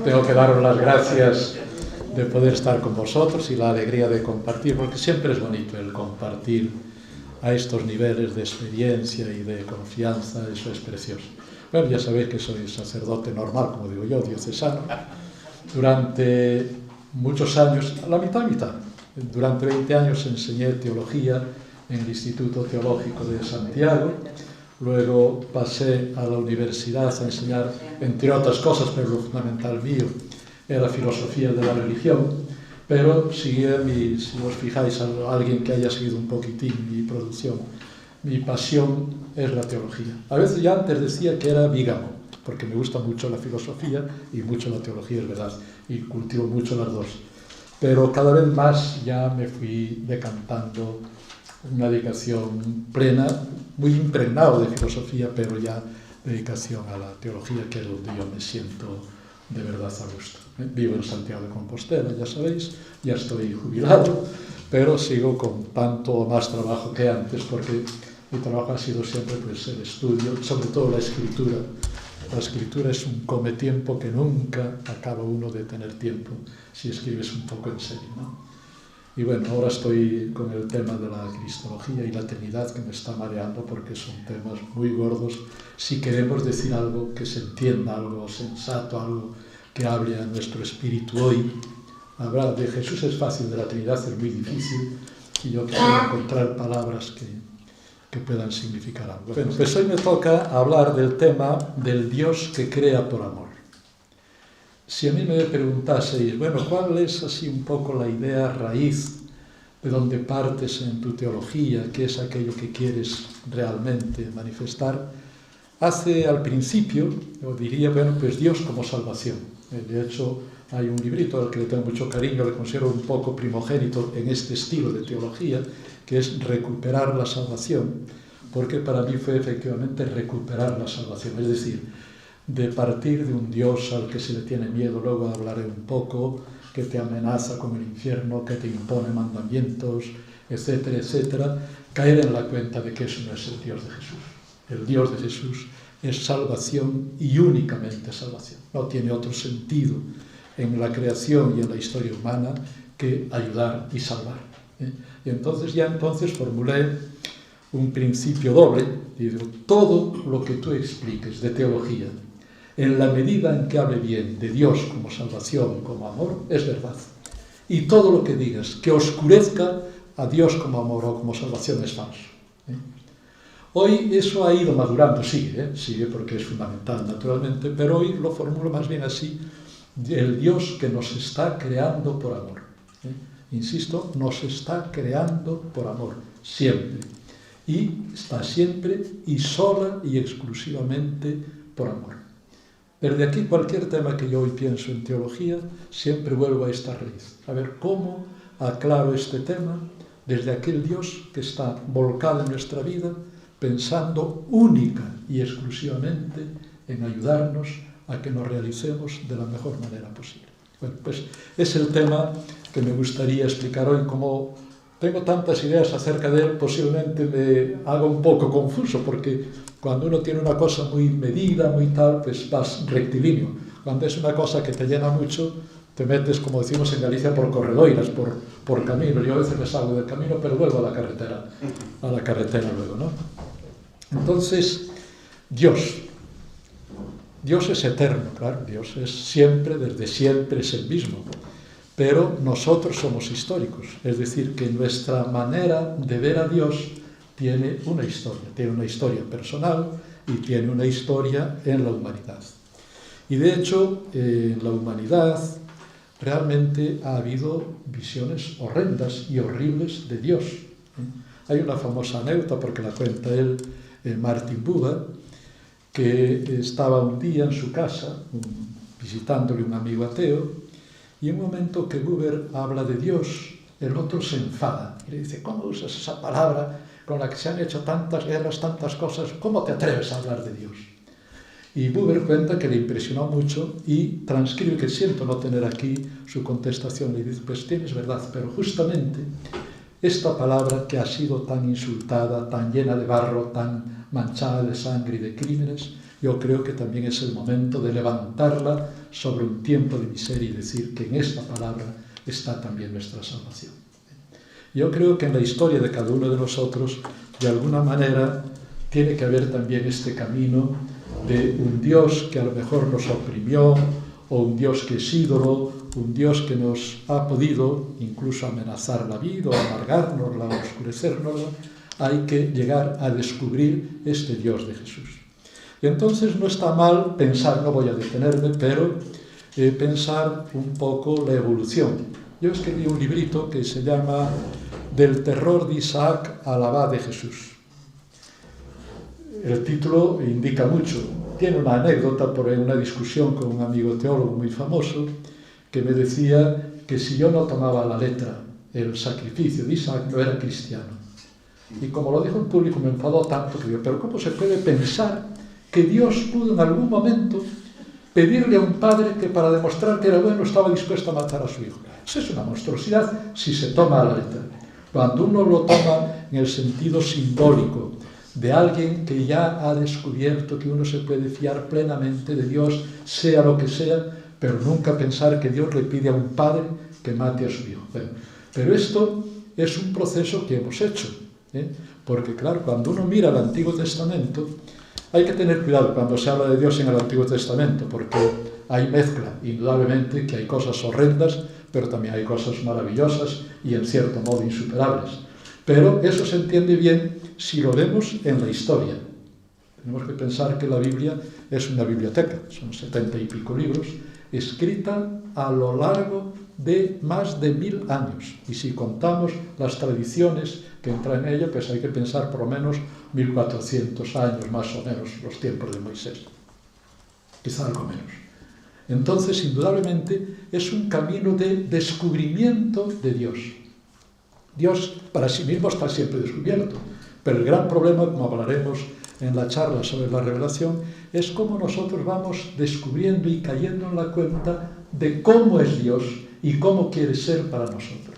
tengo que daros las gracias de poder estar con vosotros y la alegría de compartir, porque siempre es bonito el compartir a estos niveles de experiencia y de confianza, eso es precioso. Bueno, ya sabéis que soy sacerdote normal, como digo yo, diocesano. Durante muchos años, a la mitad, durante 20 años enseñé teología en el Instituto Teológico de Santiago. Luego pasé a la universidad a enseñar, entre otras cosas, pero lo fundamental mío era filosofía de la religión, pero si os fijáis, alguien que haya seguido un poquitín mi producción, mi pasión es la teología. A veces ya antes decía que era bígamo, porque me gusta mucho la filosofía y mucho la teología, es verdad, y cultivo mucho las dos. Pero cada vez más ya me fui decantando una dedicación plena, muy impregnado de filosofía, pero ya dedicación a la teología, que es donde yo me siento de verdad a gusto. Vivo en Santiago de Compostela, ya sabéis, ya estoy jubilado, pero sigo con tanto o más trabajo que antes, porque mi trabajo ha sido siempre pues, el estudio, sobre todo la escritura. La escritura es un cometiempo que nunca acaba uno de tener tiempo si escribes un poco en serio, ¿no? Y bueno, ahora estoy con el tema de la cristología y la Trinidad, que me está mareando porque son temas muy gordos. Si queremos decir algo que se entienda, algo sensato, algo que hable a nuestro espíritu hoy, hablar de Jesús es fácil, de la Trinidad es muy difícil, y yo quiero encontrar palabras que puedan significar algo. Bueno, pues hoy me toca hablar del tema del Dios que crea por amor. Si a mí me preguntaseis, bueno, ¿cuál es así un poco la idea raíz de donde partes en tu teología? ¿Qué es aquello que quieres realmente manifestar? Al principio, yo diría, bueno, pues Dios como salvación. De hecho, hay un librito al que le tengo mucho cariño, le considero un poco primogénito en este estilo de teología, que es Recuperar la salvación, porque para mí fue efectivamente recuperar la salvación, es decir, de partir de un Dios al que se le tiene miedo, luego hablaré un poco, que te amenaza con el infierno, que te impone mandamientos, etcétera, etcétera, caer en la cuenta de que eso no es el Dios de Jesús. El Dios de Jesús es salvación y únicamente salvación. No tiene otro sentido en la creación y en la historia humana que ayudar y salvar. Y entonces formulé un principio doble, digo, todo lo que tú expliques de teología, en la medida en que hable bien de Dios como salvación, como amor, es verdad. Y todo lo que digas que oscurezca a Dios como amor o como salvación es falso. Hoy eso ha ido madurando, sigue porque es fundamental naturalmente, pero hoy lo formulo más bien así, el Dios que nos está creando por amor. Insisto, nos está creando por amor, siempre. Y está siempre y sola y exclusivamente por amor. Desde aquí, cualquier tema que yo hoy pienso en teología, siempre vuelvo a esta raíz. A ver cómo aclaro este tema desde aquel Dios que está volcado en nuestra vida, pensando única y exclusivamente en ayudarnos a que nos realicemos de la mejor manera posible. Bueno, pues es el tema que me gustaría explicar hoy. Como tengo tantas ideas acerca de él, posiblemente me haga un poco confuso, porque cuando uno tiene una cosa muy medida, muy tal, pues vas rectilíneo. Cuando es una cosa que te llena mucho, te metes, como decimos en Galicia, por corredoiras, por camino. Yo a veces me salgo del camino, pero vuelvo a la carretera luego, ¿no? Entonces, Dios es eterno, claro, Dios es siempre, desde siempre es el mismo. Pero nosotros somos históricos, es decir, que nuestra manera de ver a Dios tiene una historia personal y tiene una historia en la humanidad. Y de hecho, en la humanidad realmente ha habido visiones horrendas y horribles de Dios. Hay una famosa anécdota, porque la cuenta él, Martin Buber, que estaba un día en su casa visitándole un amigo ateo, y en un momento que Buber habla de Dios, el otro se enfada y le dice, ¿cómo usas esa palabra con la que se han hecho tantas guerras, tantas cosas? ¿Cómo te atreves a hablar de Dios? Y Buber cuenta que le impresionó mucho y transcribe, que siento no tener aquí su contestación, y dice, pues tienes verdad, pero justamente esta palabra que ha sido tan insultada, tan llena de barro, tan manchada de sangre y de crímenes, yo creo que también es el momento de levantarla sobre un tiempo de miseria y decir que en esta palabra está también nuestra salvación. Yo creo que en la historia de cada uno de nosotros, de alguna manera, tiene que haber también este camino de un Dios que a lo mejor nos oprimió, o un Dios que es ídolo, un Dios que nos ha podido incluso amenazar la vida, o amargárnosla, o oscurecérnosla. Hay que llegar a descubrir este Dios de Jesús. Y entonces no está mal pensar, no voy a detenerme, pero pensar un poco la evolución. Yo escribí un librito que se llama Del terror de Isaac al abad de Jesús. El título indica mucho. Tiene una anécdota por una discusión con un amigo teólogo muy famoso que me decía que si yo no tomaba a la letra el sacrificio de Isaac no era cristiano. Y como lo dijo en público me enfadó tanto que digo, pero ¿cómo se puede pensar que Dios pudo en algún momento pedirle a un padre que para demostrar que era bueno estaba dispuesto a matar a su hijo? Eso es una monstruosidad si se toma a la letra. Cuando uno lo toma en el sentido simbólico de alguien que ya ha descubierto que uno se puede fiar plenamente de Dios, sea lo que sea, pero nunca pensar que Dios le pide a un padre que mate a su hijo. Bueno, pero esto es un proceso que hemos hecho, porque claro, cuando uno mira el Antiguo Testamento, hay que tener cuidado cuando se habla de Dios en el Antiguo Testamento, porque hay mezcla, indudablemente que hay cosas horrendas, pero también hay cosas maravillosas y en cierto modo insuperables. Pero eso se entiende bien si lo vemos en la historia. Tenemos que pensar que la Biblia es una biblioteca, son 70 y pico libros, escrita a lo largo de más de 1000 años. Y si contamos las tradiciones que entran en ella, pues hay que pensar por lo menos 1400 años, más o menos, los tiempos de Moisés. Quizá algo menos. Entonces, indudablemente, es un camino de descubrimiento de Dios. Dios para sí mismo está siempre descubierto, pero el gran problema, como hablaremos en la charla sobre la revelación, es cómo nosotros vamos descubriendo y cayendo en la cuenta de cómo es Dios y cómo quiere ser para nosotros.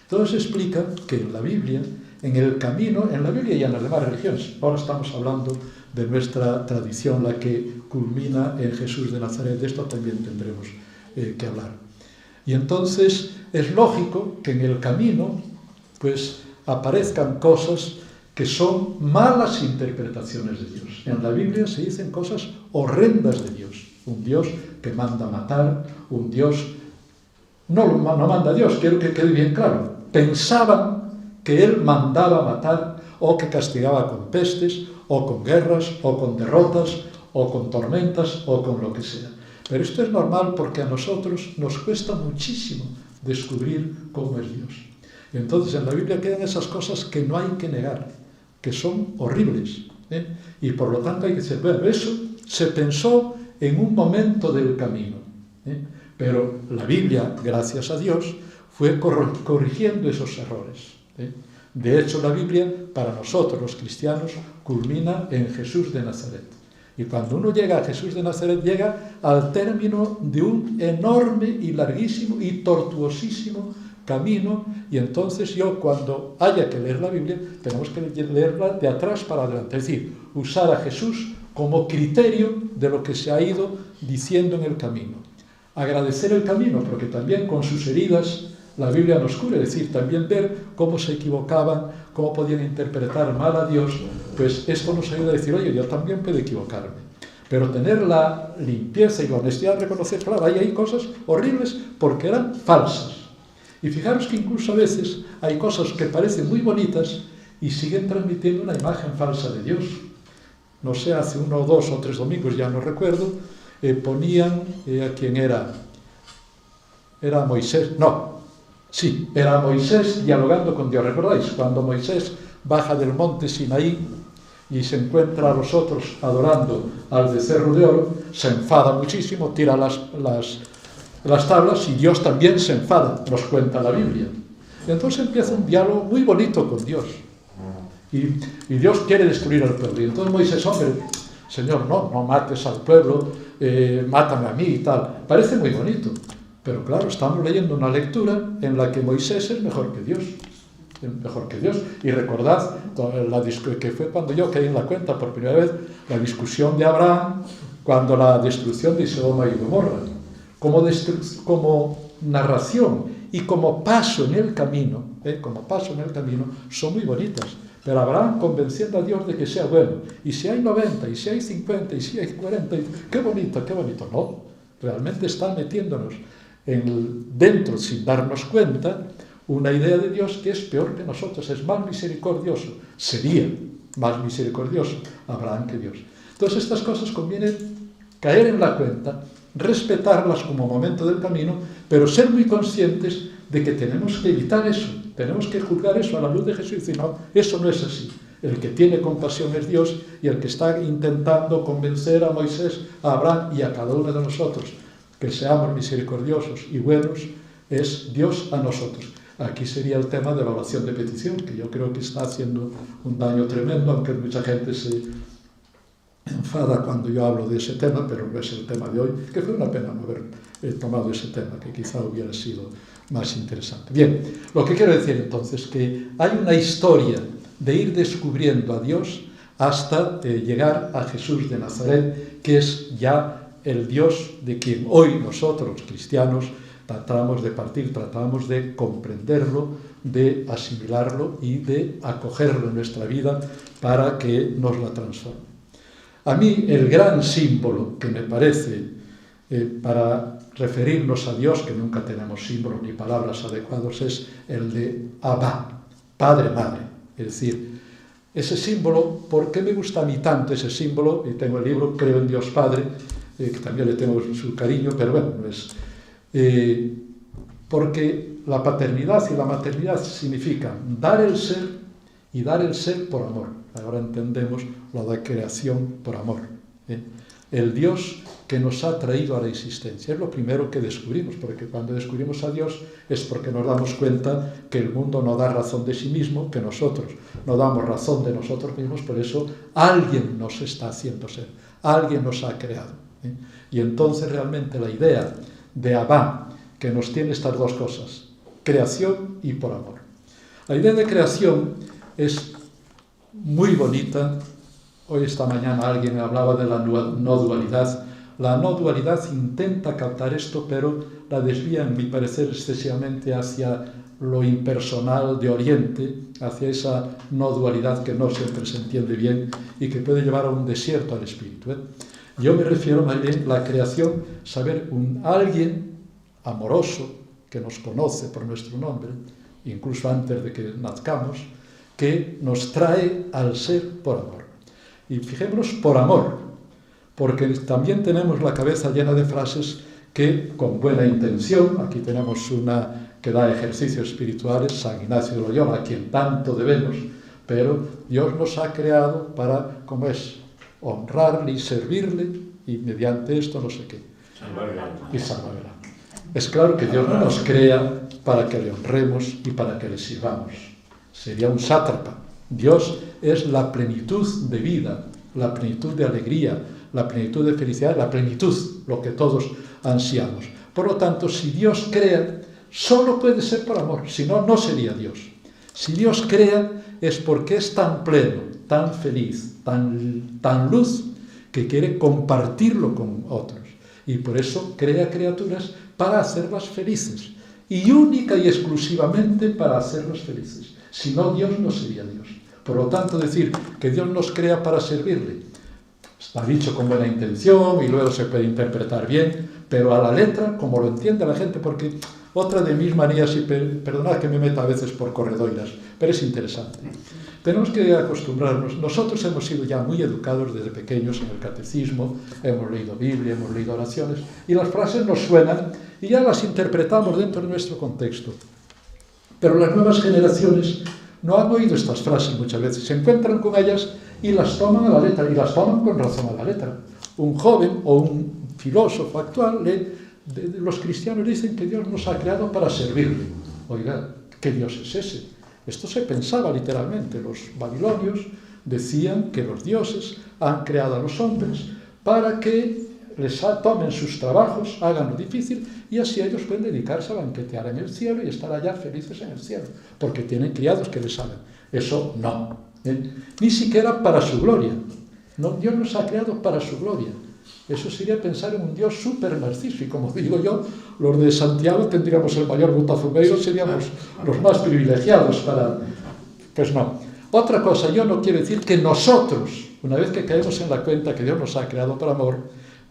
Entonces explica que en la Biblia, en el camino, en la Biblia y en las demás religiones, ahora estamos hablando de nuestra tradición, la que culmina en Jesús de Nazaret, de esto también tendremos que hablar. Y entonces es lógico que en el camino pues aparezcan cosas que son malas interpretaciones de Dios. En la Biblia se dicen cosas horrendas de Dios. Un Dios que manda matar, un Dios... No manda Dios, quiero que quede bien claro. Pensaban que Él mandaba matar, o que castigaba con pestes, o con guerras, o con derrotas, o con tormentas, o con lo que sea. Pero esto es normal porque a nosotros nos cuesta muchísimo descubrir cómo es Dios. Entonces en la Biblia quedan esas cosas que no hay que negar, que son horribles, y por lo tanto hay que decir, bueno, eso se pensó en un momento del camino, pero la Biblia, gracias a Dios, fue corrigiendo esos errores. De hecho, la Biblia, para nosotros los cristianos, culmina en Jesús de Nazaret. Y cuando uno llega a Jesús de Nazaret, llega al término de un enorme y larguísimo y tortuosísimo camino, y entonces cuando haya que leer la Biblia, tenemos que leerla de atrás para adelante, es decir, usar a Jesús como criterio de lo que se ha ido diciendo en el camino. Agradecer el camino, porque también con sus heridas la Biblia nos cura, es decir, también ver cómo se equivocaban, cómo podían interpretar mal a Dios, pues esto nos ayuda a decir, oye, yo también puedo equivocarme. Pero tener la limpieza y la honestidad de reconocer, claro, ahí hay cosas horribles porque eran falsas. Y fijaros que incluso a veces hay cosas que parecen muy bonitas y siguen transmitiendo una imagen falsa de Dios. No sé, hace 1, 2 o 3 domingos, ya no recuerdo, ponían a quién era Moisés, era Moisés dialogando con Dios. ¿Recordáis? Cuando Moisés baja del monte Sinaí y se encuentra a los otros adorando al becerro de oro, se enfada muchísimo, tira las tablas y Dios también se enfada, nos cuenta la Biblia. Y entonces empieza un diálogo muy bonito con Dios. Y Dios quiere destruir al pueblo. Y entonces Moisés, hombre, Señor, no mates al pueblo, mátame a mí y tal. Parece muy bonito. Pero claro, estamos leyendo una lectura en la que Moisés es mejor que Dios. mejor que Dios. Y recordad que fue cuando yo caí en la cuenta por primera vez la discusión de Abraham cuando la destrucción de Sodoma y Gomorra, como narración y como paso en el camino, son muy bonitas. Pero Abraham convenciendo a Dios de que sea bueno, y si hay 90, y si hay 50, y si hay 40, qué bonito, no, realmente está metiéndonos dentro, sin darnos cuenta, una idea de Dios que es peor que nosotros, es más misericordioso, sería más misericordioso Abraham que Dios. Entonces estas cosas conviene caer en la cuenta, respetarlas como momento del camino, pero ser muy conscientes de que tenemos que evitar eso, tenemos que juzgar eso a la luz de Jesús y decir, no, eso no es así. El que tiene compasión es Dios, y el que está intentando convencer a Moisés, a Abraham y a cada uno de nosotros que seamos misericordiosos y buenos, es Dios a nosotros. Aquí sería el tema de la oración de petición, que yo creo que está haciendo un daño tremendo, aunque mucha gente se enfada cuando yo hablo de ese tema, pero no es el tema de hoy, que fue una pena no haber tomado ese tema, que quizá hubiera sido más interesante. Bien, lo que quiero decir entonces, que hay una historia de ir descubriendo a Dios hasta llegar a Jesús de Nazaret, que es ya el Dios de quien hoy nosotros, los cristianos, tratamos de partir, tratamos de comprenderlo, de asimilarlo y de acogerlo en nuestra vida para que nos la transforme. A mí el gran símbolo que me parece para referirnos a Dios, que nunca tenemos símbolos ni palabras adecuados, es el de Abba, Padre, Madre. Es decir, ese símbolo, ¿por qué me gusta a mí tanto ese símbolo? Y tengo el libro Creo en Dios Padre, que también le tengo su cariño, pero bueno, no es... porque la paternidad y la maternidad significan dar el ser y dar el ser por amor. Ahora entendemos la de creación por amor. El Dios que nos ha traído a la existencia. Es lo primero que descubrimos, porque cuando descubrimos a Dios es porque nos damos cuenta que el mundo no da razón de sí mismo, que nosotros no damos razón de nosotros mismos, por eso alguien nos está haciendo ser, alguien nos ha creado. Y entonces realmente la idea de Abba, que nos tiene estas dos cosas, creación y por amor. La idea de creación es muy bonita. Hoy esta mañana alguien hablaba de la no dualidad. La no dualidad intenta captar esto, pero la desvía, en mi parecer, excesivamente hacia lo impersonal de Oriente, hacia esa no dualidad que no siempre se entiende bien y que puede llevar a un desierto al espíritu. Yo me refiero más bien a la creación, saber alguien amoroso que nos conoce por nuestro nombre, incluso antes de que nazcamos, que nos trae al ser por amor. Y fijémonos por amor, porque también tenemos la cabeza llena de frases que con buena intención, aquí tenemos una que da ejercicios espirituales, San Ignacio de Loyola, a quien tanto debemos, pero Dios nos ha creado para, ¿cómo es?, honrarle y servirle, y mediante esto no sé qué, y salvar el alma. Es claro que Dios no nos crea para que le honremos y para que le sirvamos. Sería un sátrapa. Dios es la plenitud de vida, la plenitud de alegría, la plenitud de felicidad, la plenitud, lo que todos ansiamos. Por lo tanto, si Dios crea, solo puede ser por amor, si no, no sería Dios. Si Dios crea es porque es tan pleno, tan feliz, tan luz, que quiere compartirlo con otros. Y por eso crea criaturas para hacerlas felices. Y única y exclusivamente para hacerlas felices. Si no, Dios no sería Dios. Por lo tanto, decir que Dios nos crea para servirle, está dicho con buena intención y luego se puede interpretar bien, pero a la letra, como lo entiende la gente, porque otra de mis manías, y perdonad que me meta a veces por corredoiras, pero es interesante. Tenemos que acostumbrarnos. Nosotros hemos sido ya muy educados desde pequeños en el catecismo, hemos leído Biblia, hemos leído oraciones, y las frases nos suenan y ya las interpretamos dentro de nuestro contexto. Pero las nuevas generaciones no han oído estas frases muchas veces, se encuentran con ellas y las toman a la letra, y las toman con razón a la letra. Un joven o un filósofo actual, los cristianos dicen que Dios nos ha creado para servirle. Oiga, ¿qué Dios es ese? Esto se pensaba literalmente. Los babilonios decían que los dioses han creado a los hombres para que tomen sus trabajos, hagan lo difícil, y así ellos pueden dedicarse a banquetear en el cielo y estar allá felices en el cielo, porque tienen criados que les hagan. Eso no, ni siquiera para su gloria. No, Dios nos ha creado para su gloria. Eso sería pensar en un Dios súper narciso, y como digo yo, los de Santiago tendríamos el mayor botafumeiro, seríamos los más privilegiados para... Pues no. Otra cosa, yo no quiero decir que nosotros, una vez que caemos en la cuenta que Dios nos ha creado por amor,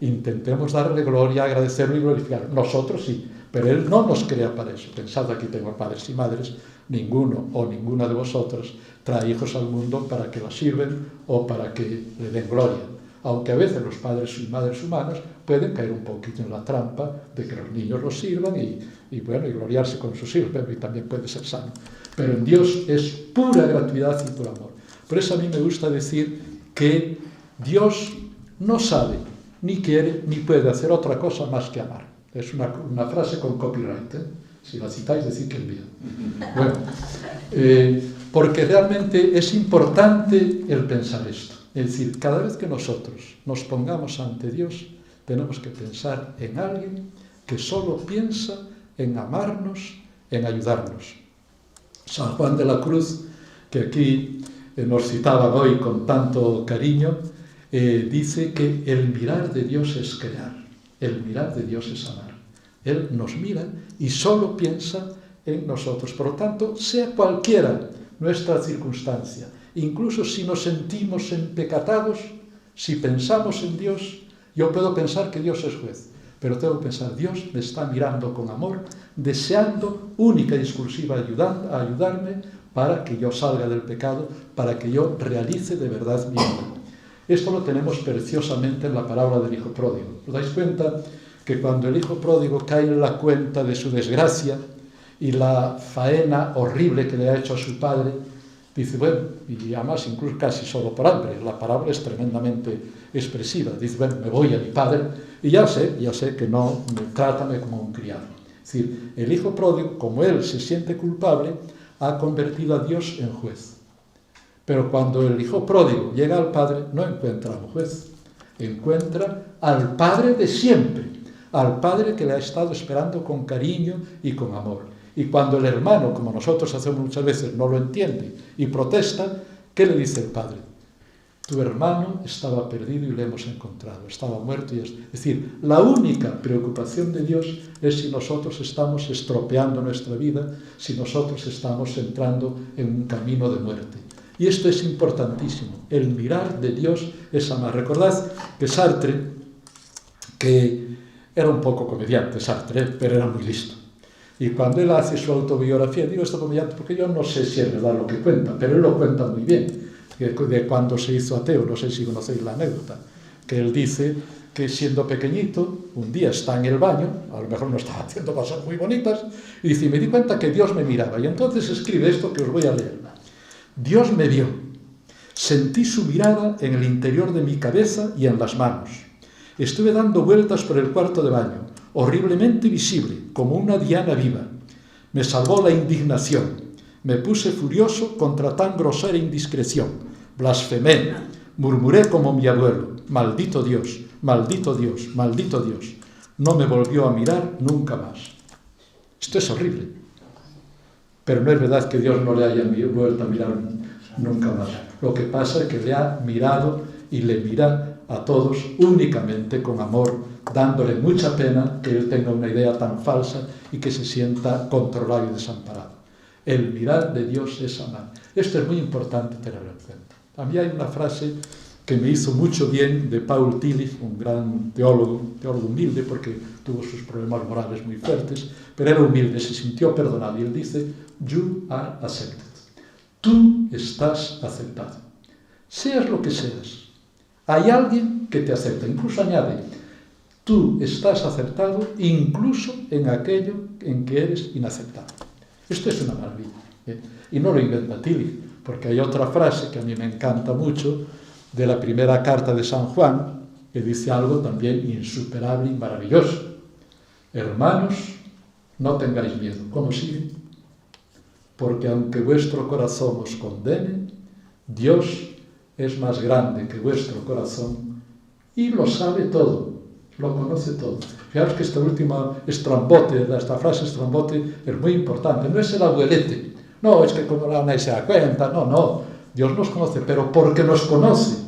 intentemos darle gloria, agradecerlo y glorificarlo. Nosotros sí, pero Él no nos crea para eso. Pensad, aquí tengo padres y madres, ninguno o ninguna de vosotros trae hijos al mundo para que los sirven o para que le den gloria. Aunque a veces los padres y madres humanos pueden caer un poquito en la trampa de que los niños los sirvan y gloriarse con sus hijos, y también puede ser sano. Pero en Dios es pura gratuidad y puro amor. Por eso a mí me gusta decir que Dios no sabe, ni quiere, ni puede hacer otra cosa más que amar. Es una frase con copyright, ¿eh? Si la citáis, decid que es mía. Bueno, porque realmente es importante el pensar esto. Es decir, cada vez que nosotros nos pongamos ante Dios, tenemos que pensar en alguien que solo piensa en amarnos, en ayudarnos. San Juan de la Cruz, que aquí nos citaban hoy con tanto cariño, dice que el mirar de Dios es crear, el mirar de Dios es amar. Él nos mira y solo piensa en nosotros. Por lo tanto, sea cualquiera nuestra circunstancia, incluso si nos sentimos empecatados, si pensamos en Dios, yo puedo pensar que Dios es juez, pero tengo que pensar, Dios me está mirando con amor, deseando única y exclusiva ayudarme para que yo salga del pecado, para que yo realice de verdad mi vida. Esto lo tenemos preciosamente en la parábola del hijo pródigo. ¿Os dais cuenta que cuando el hijo pródigo cae en la cuenta de su desgracia y la faena horrible que le ha hecho a su padre, dice, bueno, y además incluso casi solo por hambre, la parábola es tremendamente expresiva, dice, bueno, me voy a mi padre y ya sé que no, trátame como un criado. Es decir, el hijo pródigo, como él se siente culpable, ha convertido a Dios en juez. Pero cuando el hijo pródigo llega al padre, no encuentra a un juez, encuentra al padre de siempre, al padre que le ha estado esperando con cariño y con amor. Y cuando el hermano, como nosotros hacemos muchas veces, no lo entiende y protesta, ¿qué le dice el padre? Tu hermano estaba perdido y le hemos encontrado, estaba muerto y es decir, la única preocupación de Dios es si nosotros estamos estropeando nuestra vida, si nosotros estamos entrando en un camino de muerte. Y esto es importantísimo, el mirar de Dios es amar. Recordad que Sartre, que era un poco comediante Sartre, pero era muy listo. Y cuando él hace su autobiografía, digo esto comediante porque yo no sé si es verdad lo que cuenta, pero él lo cuenta muy bien, de cuando se hizo ateo, no sé si conocéis la anécdota, que él dice que siendo pequeñito, un día está en el baño, a lo mejor no estaba haciendo cosas muy bonitas, y dice, me di cuenta que Dios me miraba, y entonces escribe esto que os voy a leer. Dios me vio, sentí su mirada en el interior de mi cabeza y en las manos. Estuve dando vueltas por el cuarto de baño, horriblemente visible, como una diana viva. Me salvó la indignación. Me puse furioso contra tan grosera indiscreción. Blasfemé, murmuré como mi abuelo. Maldito Dios, maldito Dios, maldito Dios. No me volvió a mirar nunca más. Esto es horrible. Pero no es verdad que Dios no le haya vuelto a mirar nunca más. Lo que pasa es que le ha mirado y le mira a todos únicamente con amor, dándole mucha pena que él tenga una idea tan falsa y que se sienta controlado y desamparado. El mirar de Dios es amar. Esto es muy importante tenerlo en cuenta. A mí hay una frase que me hizo mucho bien de Paul Tillich, un gran teólogo humilde porque tuvo sus problemas morales muy fuertes, pero era humilde, se sintió perdonado. Y él dice, you are accepted. Tú estás aceptado. Seas lo que seas. Hay alguien que te acepta. Incluso añade, tú estás aceptado incluso en aquello en que eres inaceptado. Esto es una maravilla. Y no lo inventa Tillich, porque hay otra frase que a mí me encanta mucho, de la primera carta de San Juan, que dice algo también insuperable y maravilloso. Hermanos, no tengáis miedo. ¿Cómo sigue? Porque aunque vuestro corazón os condene, Dios es más grande que vuestro corazón y lo sabe todo. lo conoce todo. Fijaros que esta última estrambote, esta frase estrambote, es muy importante. No es el abuelete, no, es que como nadie se da cuenta, no. Dios nos conoce, pero porque nos conoce,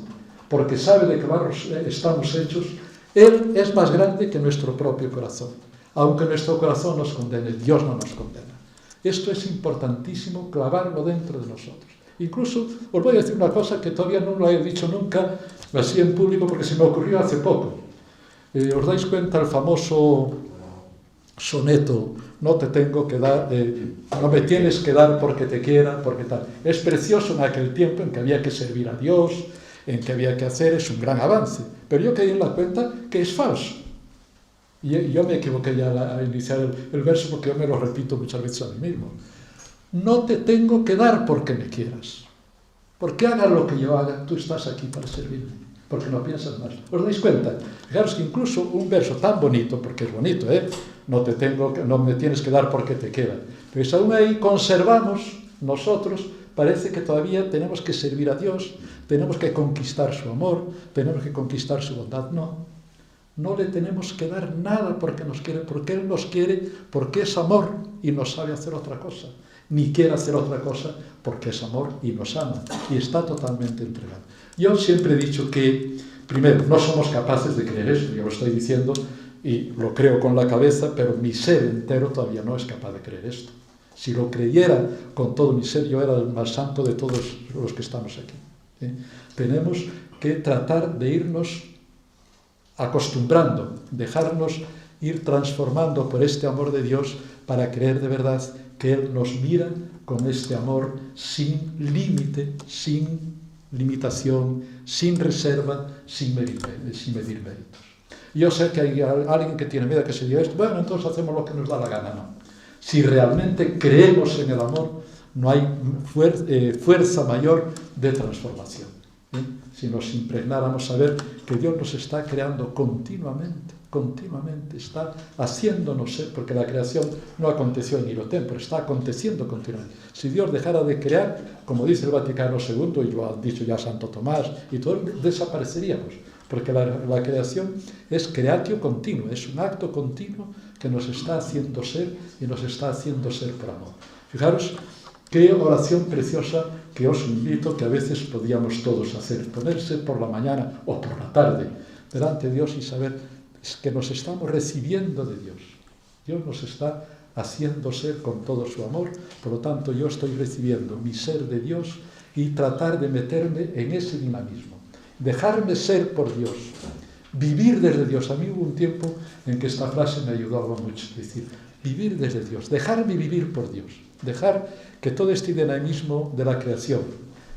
porque sabe de qué barro estamos hechos, Él es más grande que nuestro propio corazón. Aunque nuestro corazón nos condene, Dios no nos condena. Esto es importantísimo, clavarlo dentro de nosotros. Incluso os voy a decir una cosa que todavía no lo he dicho nunca, así en público, porque se me ocurrió hace poco. ¿Os dais cuenta el famoso soneto? No te tengo que dar, no me tienes que dar porque te quiera, porque tal. Es precioso en aquel tiempo en que había que servir a Dios, en que había que hacer, es un gran avance. Pero yo caí en la cuenta que es falso. Y yo me equivoqué ya a iniciar el verso porque yo me lo repito muchas veces a mí mismo. No te tengo que dar porque me quieras. Porque haga lo que yo haga, tú estás aquí para servirme. Porque no piensas más. ¿Os dais cuenta? Fijaros que incluso un verso tan bonito, porque es bonito, no me tienes que dar porque te queda. Pero aún ahí conservamos nosotros, parece que todavía tenemos que servir a Dios, tenemos que conquistar su amor, tenemos que conquistar su bondad. No le tenemos que dar nada porque nos quiere, porque Él nos quiere, porque es amor y no sabe hacer otra cosa, ni quiere hacer otra cosa porque es amor y nos ama y está totalmente entregado. Yo siempre he dicho que, primero, no somos capaces de creer esto, yo lo estoy diciendo y lo creo con la cabeza, pero mi ser entero todavía no es capaz de creer esto. Si lo creyera con todo mi ser, yo era el más santo de todos los que estamos aquí. Tenemos que tratar de irnos acostumbrando, dejarnos ir transformando por este amor de Dios para creer de verdad que Él nos mira con este amor sin límite, sin limitación, sin reserva, sin medir méritos. Yo sé que hay alguien que tiene miedo a que se diga esto, bueno, entonces hacemos lo que nos da la gana, no. Si realmente creemos en el amor, no hay fuerza mayor de transformación. Si nos impregnáramos a ver que Dios nos está creando continuamente, está haciéndonos ser, porque la creación no aconteció en hilo tempore, está aconteciendo continuamente. Si Dios dejara de crear, como dice el Vaticano II, y lo ha dicho ya Santo Tomás, y todos desapareceríamos, porque la creación es creatio continuo, es un acto continuo que nos está haciendo ser y nos está haciendo ser por amor. Fijaros qué oración preciosa que os invito, que a veces podíamos todos hacer, ponerse por la mañana o por la tarde delante de Dios y saber que nos estamos recibiendo de Dios. Dios nos está haciendo ser con todo su amor, por lo tanto yo estoy recibiendo mi ser de Dios y tratar de meterme en ese dinamismo, dejarme ser por Dios, vivir desde Dios. A mí hubo un tiempo en que esta frase me ayudaba mucho, es decir, vivir desde Dios, dejarme vivir por Dios, dejar que todo este dinamismo de la creación,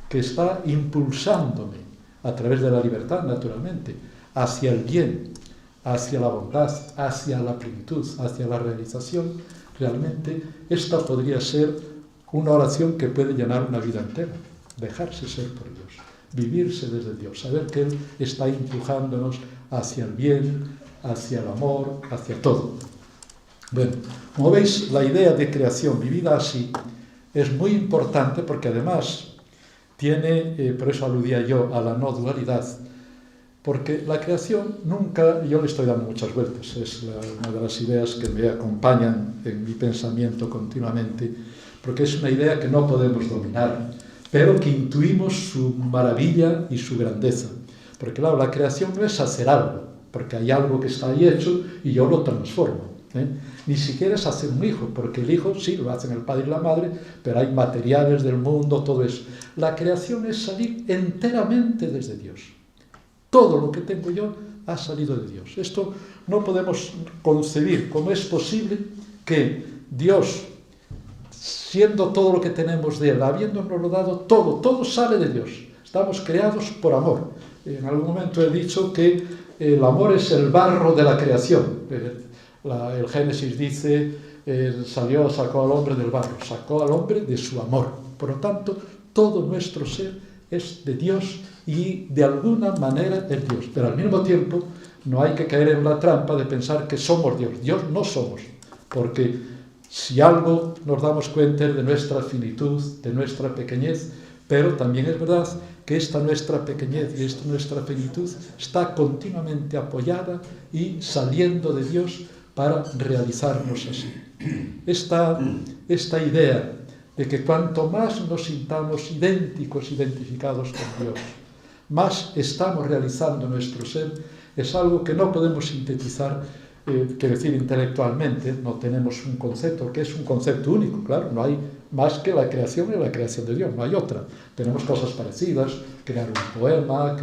que está impulsándome a través de la libertad, naturalmente, hacia el bien, hacia la bondad, hacia la plenitud, hacia la realización, realmente esta podría ser una oración que puede llenar una vida entera. Dejarse ser por Dios, vivirse desde Dios, saber que Él está empujándonos hacia el bien, hacia el amor, hacia todo. Bueno, como veis, la idea de creación vivida así es muy importante porque además tiene, por eso aludía yo a la no dualidad, porque la creación nunca, yo le estoy dando muchas vueltas, es una de las ideas que me acompañan en mi pensamiento continuamente, porque es una idea que no podemos dominar, pero que intuimos su maravilla y su grandeza. Porque claro, la creación no es hacer algo, porque hay algo que está ahí hecho y yo lo transformo. Ni siquiera es hacer un hijo, porque el hijo sí lo hacen el padre y la madre, pero hay materiales del mundo, todo eso. La creación es salir enteramente desde Dios. Todo lo que tengo yo ha salido de Dios. Esto no podemos concebir cómo es posible que Dios, siendo todo lo que tenemos de Él, habiéndonos dado todo sale de Dios. Estamos creados por amor. En algún momento he dicho que el amor es el barro de la creación. El Génesis dice, sacó al hombre del barro, sacó al hombre de su amor. Por lo tanto, todo nuestro ser es de Dios y de alguna manera es Dios. Pero al mismo tiempo no hay que caer en la trampa de pensar que somos Dios. Dios no somos, porque si algo nos damos cuenta de nuestra finitud, de nuestra pequeñez, Pero también es verdad que esta nuestra pequeñez y esta nuestra finitud está continuamente apoyada y saliendo de Dios para realizarnos así. Esta idea de que cuanto más nos sintamos idénticos, identificados con Dios, más estamos realizando nuestro ser, es algo que no podemos sintetizar, que decir intelectualmente. No tenemos un concepto, que es un concepto único, claro, no hay más que la creación y la creación de Dios, no hay otra. Tenemos cosas parecidas, crear un poema,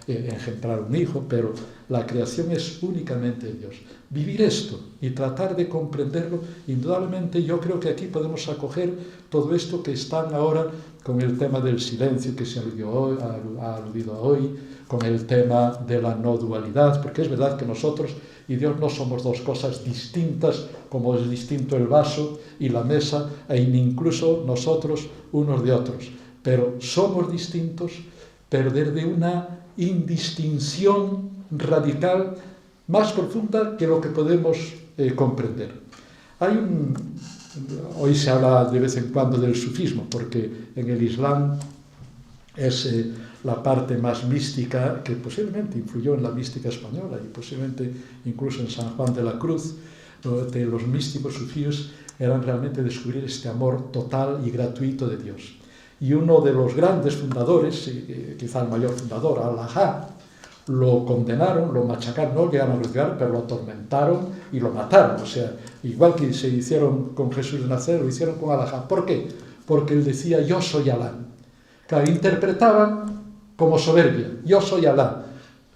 engendrar un hijo, pero la creación es únicamente de Dios. Vivir esto y tratar de comprenderlo, indudablemente yo creo que aquí podemos acoger todo esto que están ahora con el tema del silencio que se ha aludido hoy, con el tema de la no dualidad, porque es verdad que nosotros y Dios no somos dos cosas distintas, como es distinto el vaso y la mesa, e incluso nosotros unos de otros. Pero somos distintos, pero desde una indistinción radical más profunda que lo que podemos comprender. Hoy se habla de vez en cuando del sufismo, porque en el Islam es la parte más mística que posiblemente influyó en la mística española y posiblemente incluso en San Juan de la Cruz. De los místicos sufíes eran realmente descubrir este amor total y gratuito de Dios. Y uno de los grandes fundadores, quizá el mayor fundador, Al-Hajjaj, lo condenaron, lo machacaron, no llegaron a juzgar, pero lo atormentaron y lo mataron. O sea, igual que se hicieron con Jesús de Nazaret, lo hicieron con Al-Hajjaj. ¿Por qué? Porque él decía, yo soy Alá. Claro, interpretaban como soberbia, yo soy Alá,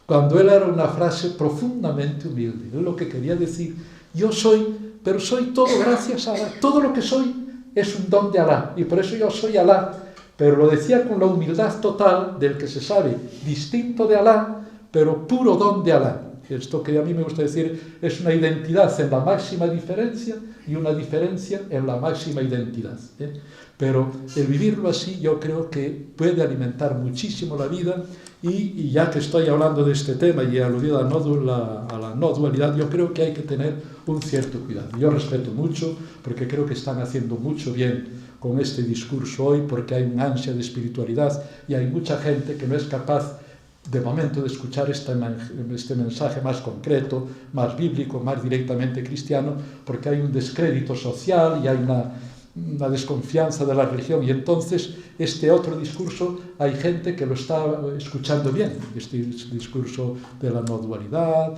cuando él era una frase profundamente humilde. Él lo que quería decir, yo soy, pero soy todo gracias a Alá, todo lo que soy es un don de Alá, y por eso yo soy Alá, pero lo decía con la humildad total del que se sabe distinto de Alá, pero puro don de Alá. Esto que a mí me gusta decir es una identidad en la máxima diferencia y una diferencia en la máxima identidad. Pero el vivirlo así yo creo que puede alimentar muchísimo la vida y ya que estoy hablando de este tema y he aludido a la no dualidad, yo creo que hay que tener un cierto cuidado. Yo respeto mucho porque creo que están haciendo mucho bien con este discurso hoy, porque hay un ansia de espiritualidad y hay mucha gente que no es capaz de momento de escuchar este mensaje más concreto, más bíblico, más directamente cristiano, porque hay un descrédito social y hay una desconfianza de la religión, y entonces este otro discurso hay gente que lo está escuchando bien, este discurso de la no dualidad,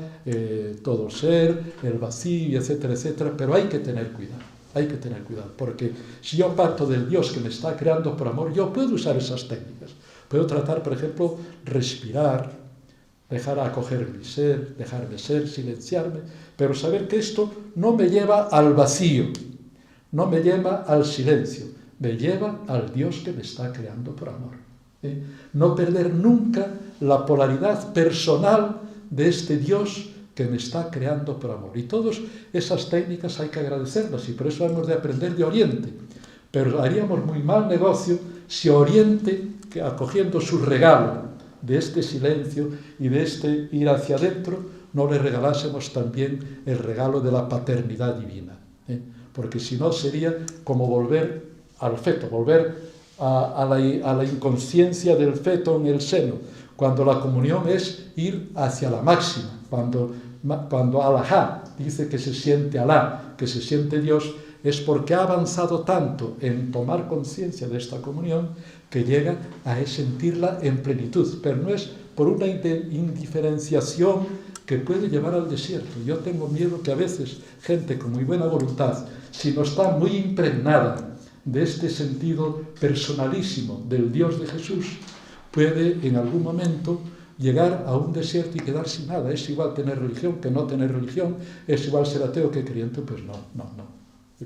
todo ser, el vacío, etcétera, etcétera, pero hay que tener cuidado, porque si yo parto del Dios que me está creando por amor, yo puedo usar esas técnicas. Puedo tratar, por ejemplo, respirar, dejar acoger mi ser, dejarme ser, silenciarme, pero saber que esto no me lleva al vacío, no me lleva al silencio, me lleva al Dios que me está creando por amor. No perder nunca la polaridad personal de este Dios que me está creando por amor. Y todas esas técnicas hay que agradecerlas y por eso hemos de aprender de Oriente. Pero haríamos muy mal negocio si Oriente, que acogiendo su regalo de este silencio y de este ir hacia adentro, no le regalásemos también el regalo de la paternidad divina. Porque si no sería como volver al feto, volver a la inconsciencia del feto en el seno, cuando la comunión es ir hacia la máxima, cuando Alá dice que se siente Alá, que se siente Dios, es porque ha avanzado tanto en tomar conciencia de esta comunión que llega a sentirla en plenitud, pero no es por una indiferenciación que puede llevar al desierto. Yo tengo miedo que a veces gente con muy buena voluntad, si no está muy impregnada de este sentido personalísimo del Dios de Jesús, puede en algún momento llegar a un desierto y quedar sin nada. Es igual tener religión que no tener religión, es igual ser ateo que creyente, pues no.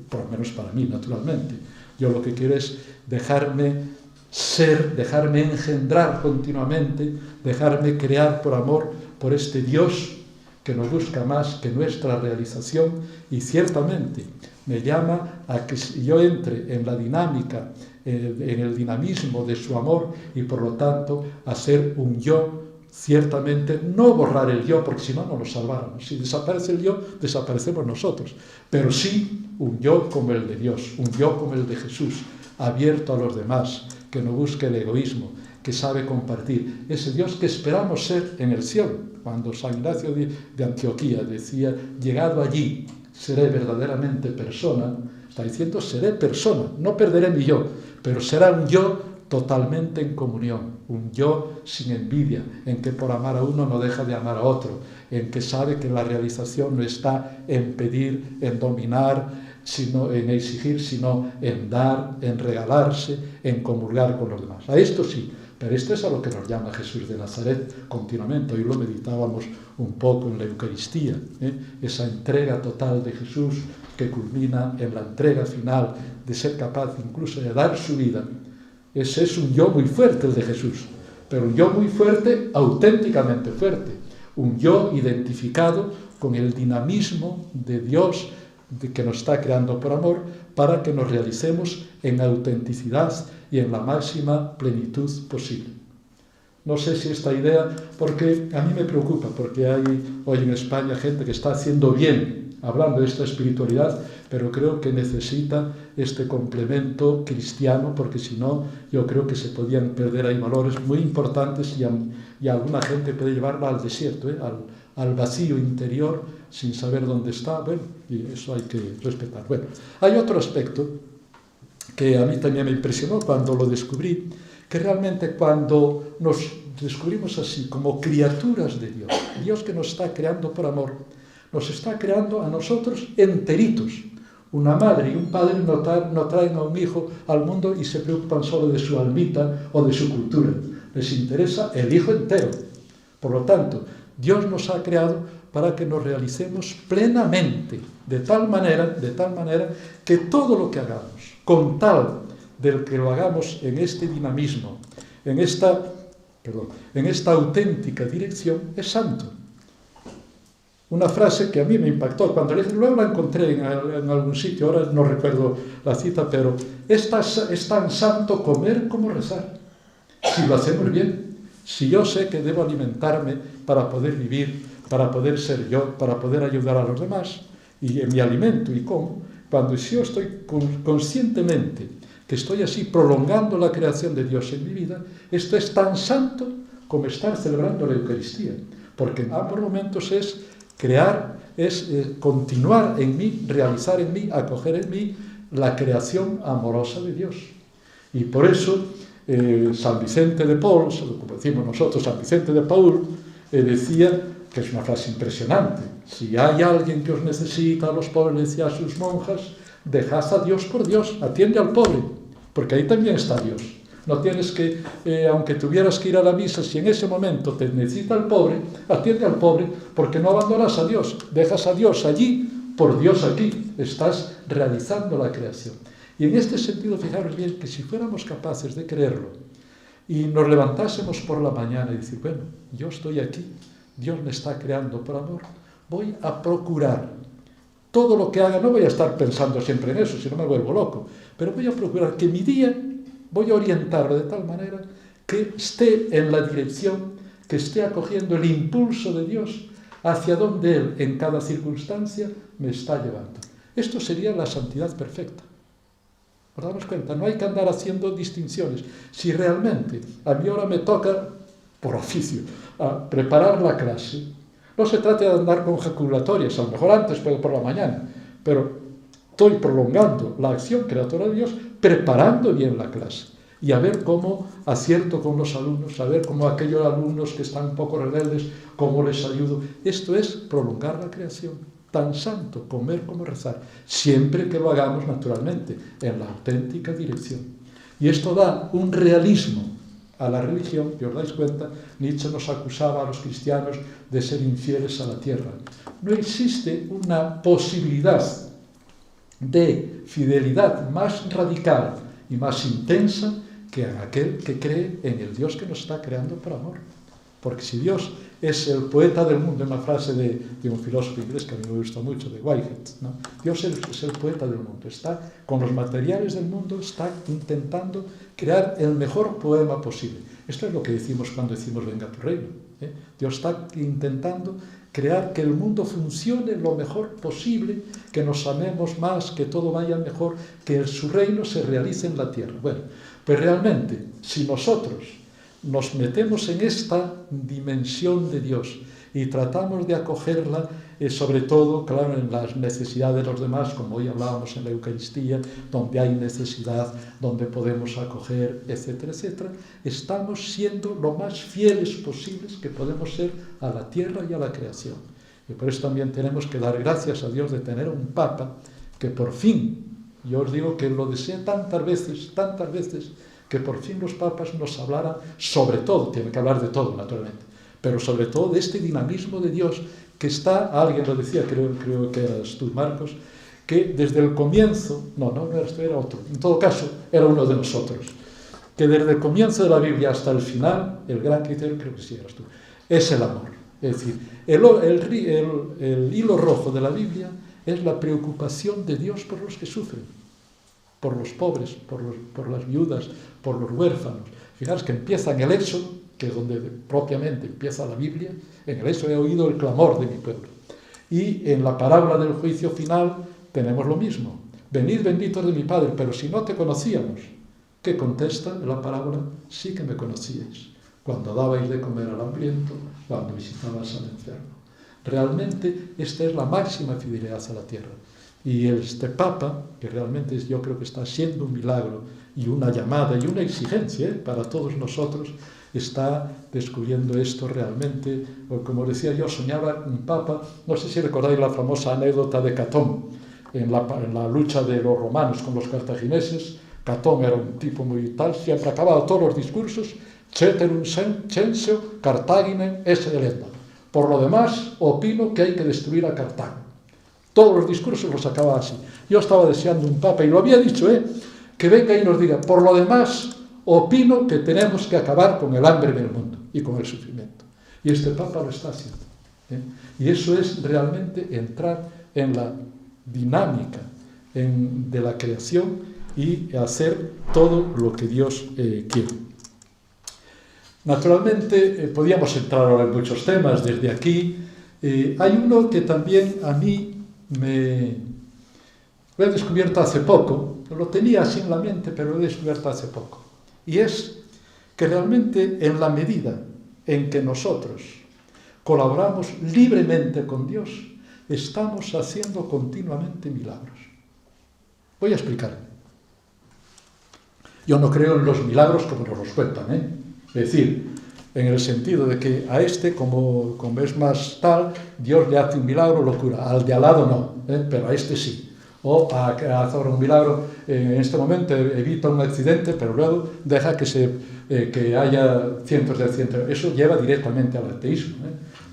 Por lo menos para mí, naturalmente. Yo lo que quiero es dejarme ser, dejarme engendrar continuamente, dejarme crear por amor, por este Dios que no busca más que nuestra realización y ciertamente me llama a que yo entre en la dinámica, en el dinamismo de su amor y por lo tanto a ser un yo. Ciertamente no borrar el yo, porque si no, no nos salváramos. Si desaparece el yo, desaparecemos nosotros. Pero sí un yo como el de Dios, un yo como el de Jesús, abierto a los demás, que no busca el egoísmo, que sabe compartir. Ese Dios que esperamos ser en el cielo. Cuando San Ignacio de Antioquía decía, llegado allí, seré verdaderamente persona, está diciendo, seré persona, no perderé mi yo, pero será un yo totalmente en comunión, un yo sin envidia, en que por amar a uno no deja de amar a otro, en que sabe que la realización no está en pedir, en dominar, sino en exigir, sino en dar, en regalarse, en comulgar con los demás. A esto sí, pero esto es a lo que nos llama Jesús de Nazaret continuamente. Hoy lo meditábamos un poco en la Eucaristía, esa entrega total de Jesús que culmina en la entrega final de ser capaz incluso de dar su vida. Ese es un yo muy fuerte, el de Jesús, pero un yo muy fuerte, auténticamente fuerte, un yo identificado con el dinamismo de Dios que nos está creando por amor para que nos realicemos en autenticidad y en la máxima plenitud posible. No sé si esta idea, porque a mí me preocupa, porque hay hoy en España gente que está haciendo bien, hablando de esta espiritualidad, pero creo que necesita este complemento cristiano, porque si no, yo creo que se podían perder ahí valores muy importantes y alguna gente puede llevarla al desierto, al vacío interior, sin saber dónde está. Bueno, y eso hay que respetar. Bueno, hay otro aspecto que a mí también me impresionó cuando lo descubrí, que realmente cuando nos descubrimos así, como criaturas de Dios, Dios que nos está creando por amor, nos está creando a nosotros enteritos. Una madre y un padre no traen a un hijo al mundo y se preocupan solo de su almita o de su cultura. Les interesa el hijo entero. Por lo tanto, Dios nos ha creado para que nos realicemos plenamente, de tal manera que todo lo que hagamos, con tal del que lo hagamos en este dinamismo, en esta auténtica dirección, es santo. Una frase que a mí me impactó cuando luego la encontré en algún sitio, ahora no recuerdo la cita, pero es tan santo comer como rezar, si lo hacemos bien. Si yo sé que debo alimentarme para poder vivir, para poder ser yo, para poder ayudar a los demás, y en mi alimento y como, cuando si yo estoy conscientemente que estoy así prolongando la creación de Dios en mi vida, esto es tan santo como estar celebrando la Eucaristía, porque en ambos momentos es crear, es continuar en mí, realizar en mí, acoger en mí la creación amorosa de Dios. Y por eso San Vicente de Paul, como decimos nosotros, San Vicente de Paul, decía, que es una frase impresionante, si hay alguien que os necesita, a los pobres, decía a sus monjas, dejad a Dios por Dios, atiende al pobre, porque ahí también está Dios. No tienes que, aunque tuvieras que ir a la misa, si en ese momento te necesita el pobre, atiende al pobre, porque no abandonas a Dios, dejas a Dios allí, por Dios aquí, estás realizando la creación. Y en este sentido, fijaros bien, que si fuéramos capaces de creerlo, y nos levantásemos por la mañana y decir, bueno, yo estoy aquí, Dios me está creando por amor, voy a procurar todo lo que haga, no voy a estar pensando siempre en eso, si no me vuelvo loco, pero voy a procurar que mi día, voy a orientarlo de tal manera que esté en la dirección, que esté acogiendo el impulso de Dios hacia donde Él, en cada circunstancia, me está llevando. Esto sería la santidad perfecta. ¿Os damos cuenta? No hay que andar haciendo distinciones. Si realmente a mí ahora me toca, por oficio, a preparar la clase, no se trata de andar con jaculatorias, a lo mejor antes, por la mañana, pero estoy prolongando la acción creadora de Dios, preparando bien la clase, y a ver cómo acierto con los alumnos, a ver cómo aquellos alumnos que están un poco rebeldes, cómo les ayudo. Esto es prolongar la creación. Tan santo comer como rezar, siempre que lo hagamos naturalmente, en la auténtica dirección. Y esto da un realismo a la religión, que os dais cuenta, Nietzsche nos acusaba a los cristianos de ser infieles a la tierra. No existe una posibilidad de fidelidad más radical y más intensa que en aquel que cree en el Dios que nos está creando por amor. Porque si Dios es el poeta del mundo, una frase de un filósofo inglés que a mí me gusta mucho, de Whitehead, ¿no? Dios es el poeta del mundo, está con los materiales del mundo, está intentando crear el mejor poema posible. Esto es lo que decimos cuando decimos venga tu reino, ¿eh? Dios está intentando crear que el mundo funcione lo mejor posible, que nos amemos más, que todo vaya mejor, que su reino se realice en la tierra. Bueno, pues realmente, si nosotros nos metemos en esta dimensión de Dios y tratamos de acogerla, sobre todo, claro, en las necesidades de los demás, como hoy hablábamos en la Eucaristía, donde hay necesidad, donde podemos acoger, etcétera, etcétera, estamos siendo lo más fieles posibles que podemos ser a la tierra y a la creación. Y por eso también tenemos que dar gracias a Dios de tener un Papa que por fin, yo os digo que lo deseé tantas veces, que por fin los papas nos hablaran, sobre todo, tienen que hablar de todo, naturalmente, pero sobre todo de este dinamismo de Dios que está, alguien lo decía, creo que eras tú, Marcos, que desde el comienzo, no eras tú, era otro, en todo caso, era uno de nosotros, que desde el comienzo de la Biblia hasta el final, el gran criterio, creo que sí eras tú, es el amor. Es decir, el hilo rojo de la Biblia es la preocupación de Dios por los que sufren, por los pobres, por las viudas, por los huérfanos. Fijaros que empieza en el Éxodo, que es donde propiamente empieza la Biblia. En el Éxodo he oído el clamor de mi pueblo. Y en la parábola del juicio final tenemos lo mismo. Venid benditos de mi Padre, pero si no te conocíamos. ¿Qué contesta en la parábola? Sí que me conocíais, cuando dabais de comer al hambriento, cuando visitabas al enfermo. Realmente esta es la máxima fidelidad a la tierra. Y este Papa, que realmente yo creo que está siendo un milagro y una llamada y una exigencia para todos nosotros, está descubriendo esto realmente. O como decía yo, soñaba un Papa, no sé si recordáis la famosa anécdota de Catón, en la lucha de los romanos con los cartagineses. Catón era un tipo muy tal, siempre acababa todos los discursos, ceterum censeo Cartaginem esse delenda. Por lo demás, opino que hay que destruir a Cartago. Todos los discursos los acababa así. Yo estaba deseando un Papa, y lo había dicho, que venga y nos diga, por lo demás, opino que tenemos que acabar con el hambre en el mundo y con el sufrimiento. Y este Papa lo está haciendo. Y eso es realmente entrar en la dinámica de la creación y hacer todo lo que Dios quiere. Naturalmente, podíamos entrar ahora en muchos temas desde aquí. Hay uno que también a mí lo he descubierto hace poco, lo tenía así en la mente, pero lo he descubierto hace poco. Y es que realmente en la medida en que nosotros colaboramos libremente con Dios, estamos haciendo continuamente milagros. Voy a explicarme. Yo no creo en los milagros como nos los cuentan, Es decir, en el sentido de que a este, como es más tal, Dios le hace un milagro, lo cura. Al de al lado no, pero a este sí. O hace un milagro, en este momento evita un accidente, pero luego deja que haya cientos de accidentes. Eso lleva directamente al ateísmo.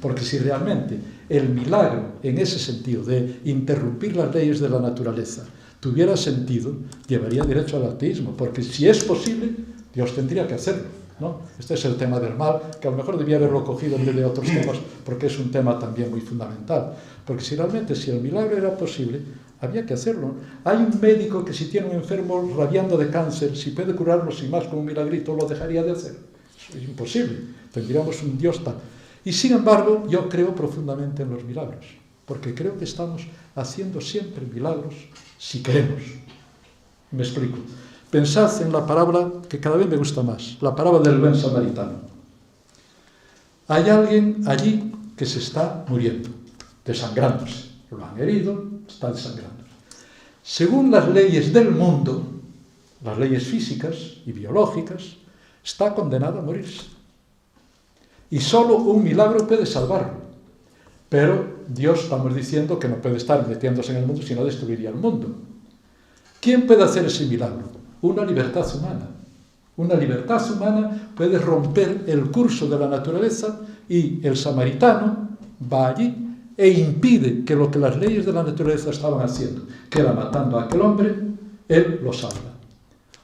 Porque si realmente el milagro, en ese sentido de interrumpir las leyes de la naturaleza, tuviera sentido, llevaría derecho al ateísmo. Porque si es posible, Dios tendría que hacerlo. ¿No? Este es el tema del mal, que a lo mejor debía haberlo cogido en vez de otros temas, porque es un tema también muy fundamental. Porque si el milagro era posible, había que hacerlo. Hay un médico que si tiene un enfermo rabiando de cáncer, si puede curarlo sin más con un milagrito, lo dejaría de hacer. Es imposible. Tendríamos un Dios tal. Y sin embargo, yo creo profundamente en los milagros, porque creo que estamos haciendo siempre milagros si queremos. Me explico. Pensad en la parábola que cada vez me gusta más, la parábola del buen samaritano. Hay alguien allí que se está muriendo, desangrándose. Lo han herido, está desangrándose. Según las leyes del mundo, las leyes físicas y biológicas, está condenado a morirse. Y solo un milagro puede salvarlo. Pero Dios, estamos diciendo que no puede estar metiéndose en el mundo, sino destruiría el mundo. ¿Quién puede hacer ese milagro? Una libertad humana. Una libertad humana puede romper el curso de la naturaleza y el samaritano va allí e impide que lo que las leyes de la naturaleza estaban haciendo, que era matando a aquel hombre, él lo salva.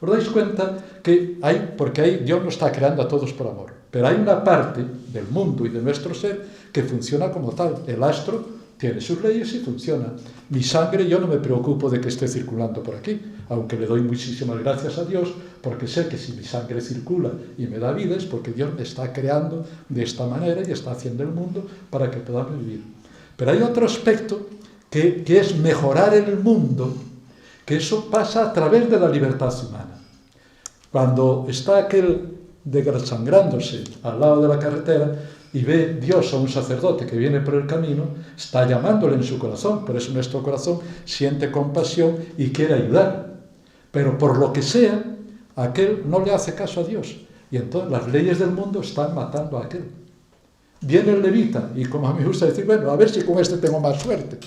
¿Os dais cuenta que porque Dios no está creando a todos por amor, pero hay una parte del mundo y de nuestro ser que funciona como tal. El astro tiene sus leyes y funciona. Mi sangre, yo no me preocupo de que esté circulando por aquí, aunque le doy muchísimas gracias a Dios, porque sé que si mi sangre circula y me da vida es porque Dios me está creando de esta manera y está haciendo el mundo para que podamos vivir. Pero hay otro aspecto que es mejorar el mundo, que eso pasa a través de la libertad humana. Cuando está aquel desangrándose al lado de la carretera y ve Dios a un sacerdote que viene por el camino, está llamándole en su corazón. Por eso nuestro corazón siente compasión y quiere ayudar. Pero por lo que sea, aquel no le hace caso a Dios. Y entonces las leyes del mundo están matando a aquel. Viene el levita, y como a mí me gusta decir, bueno, a ver si con este tengo más suerte.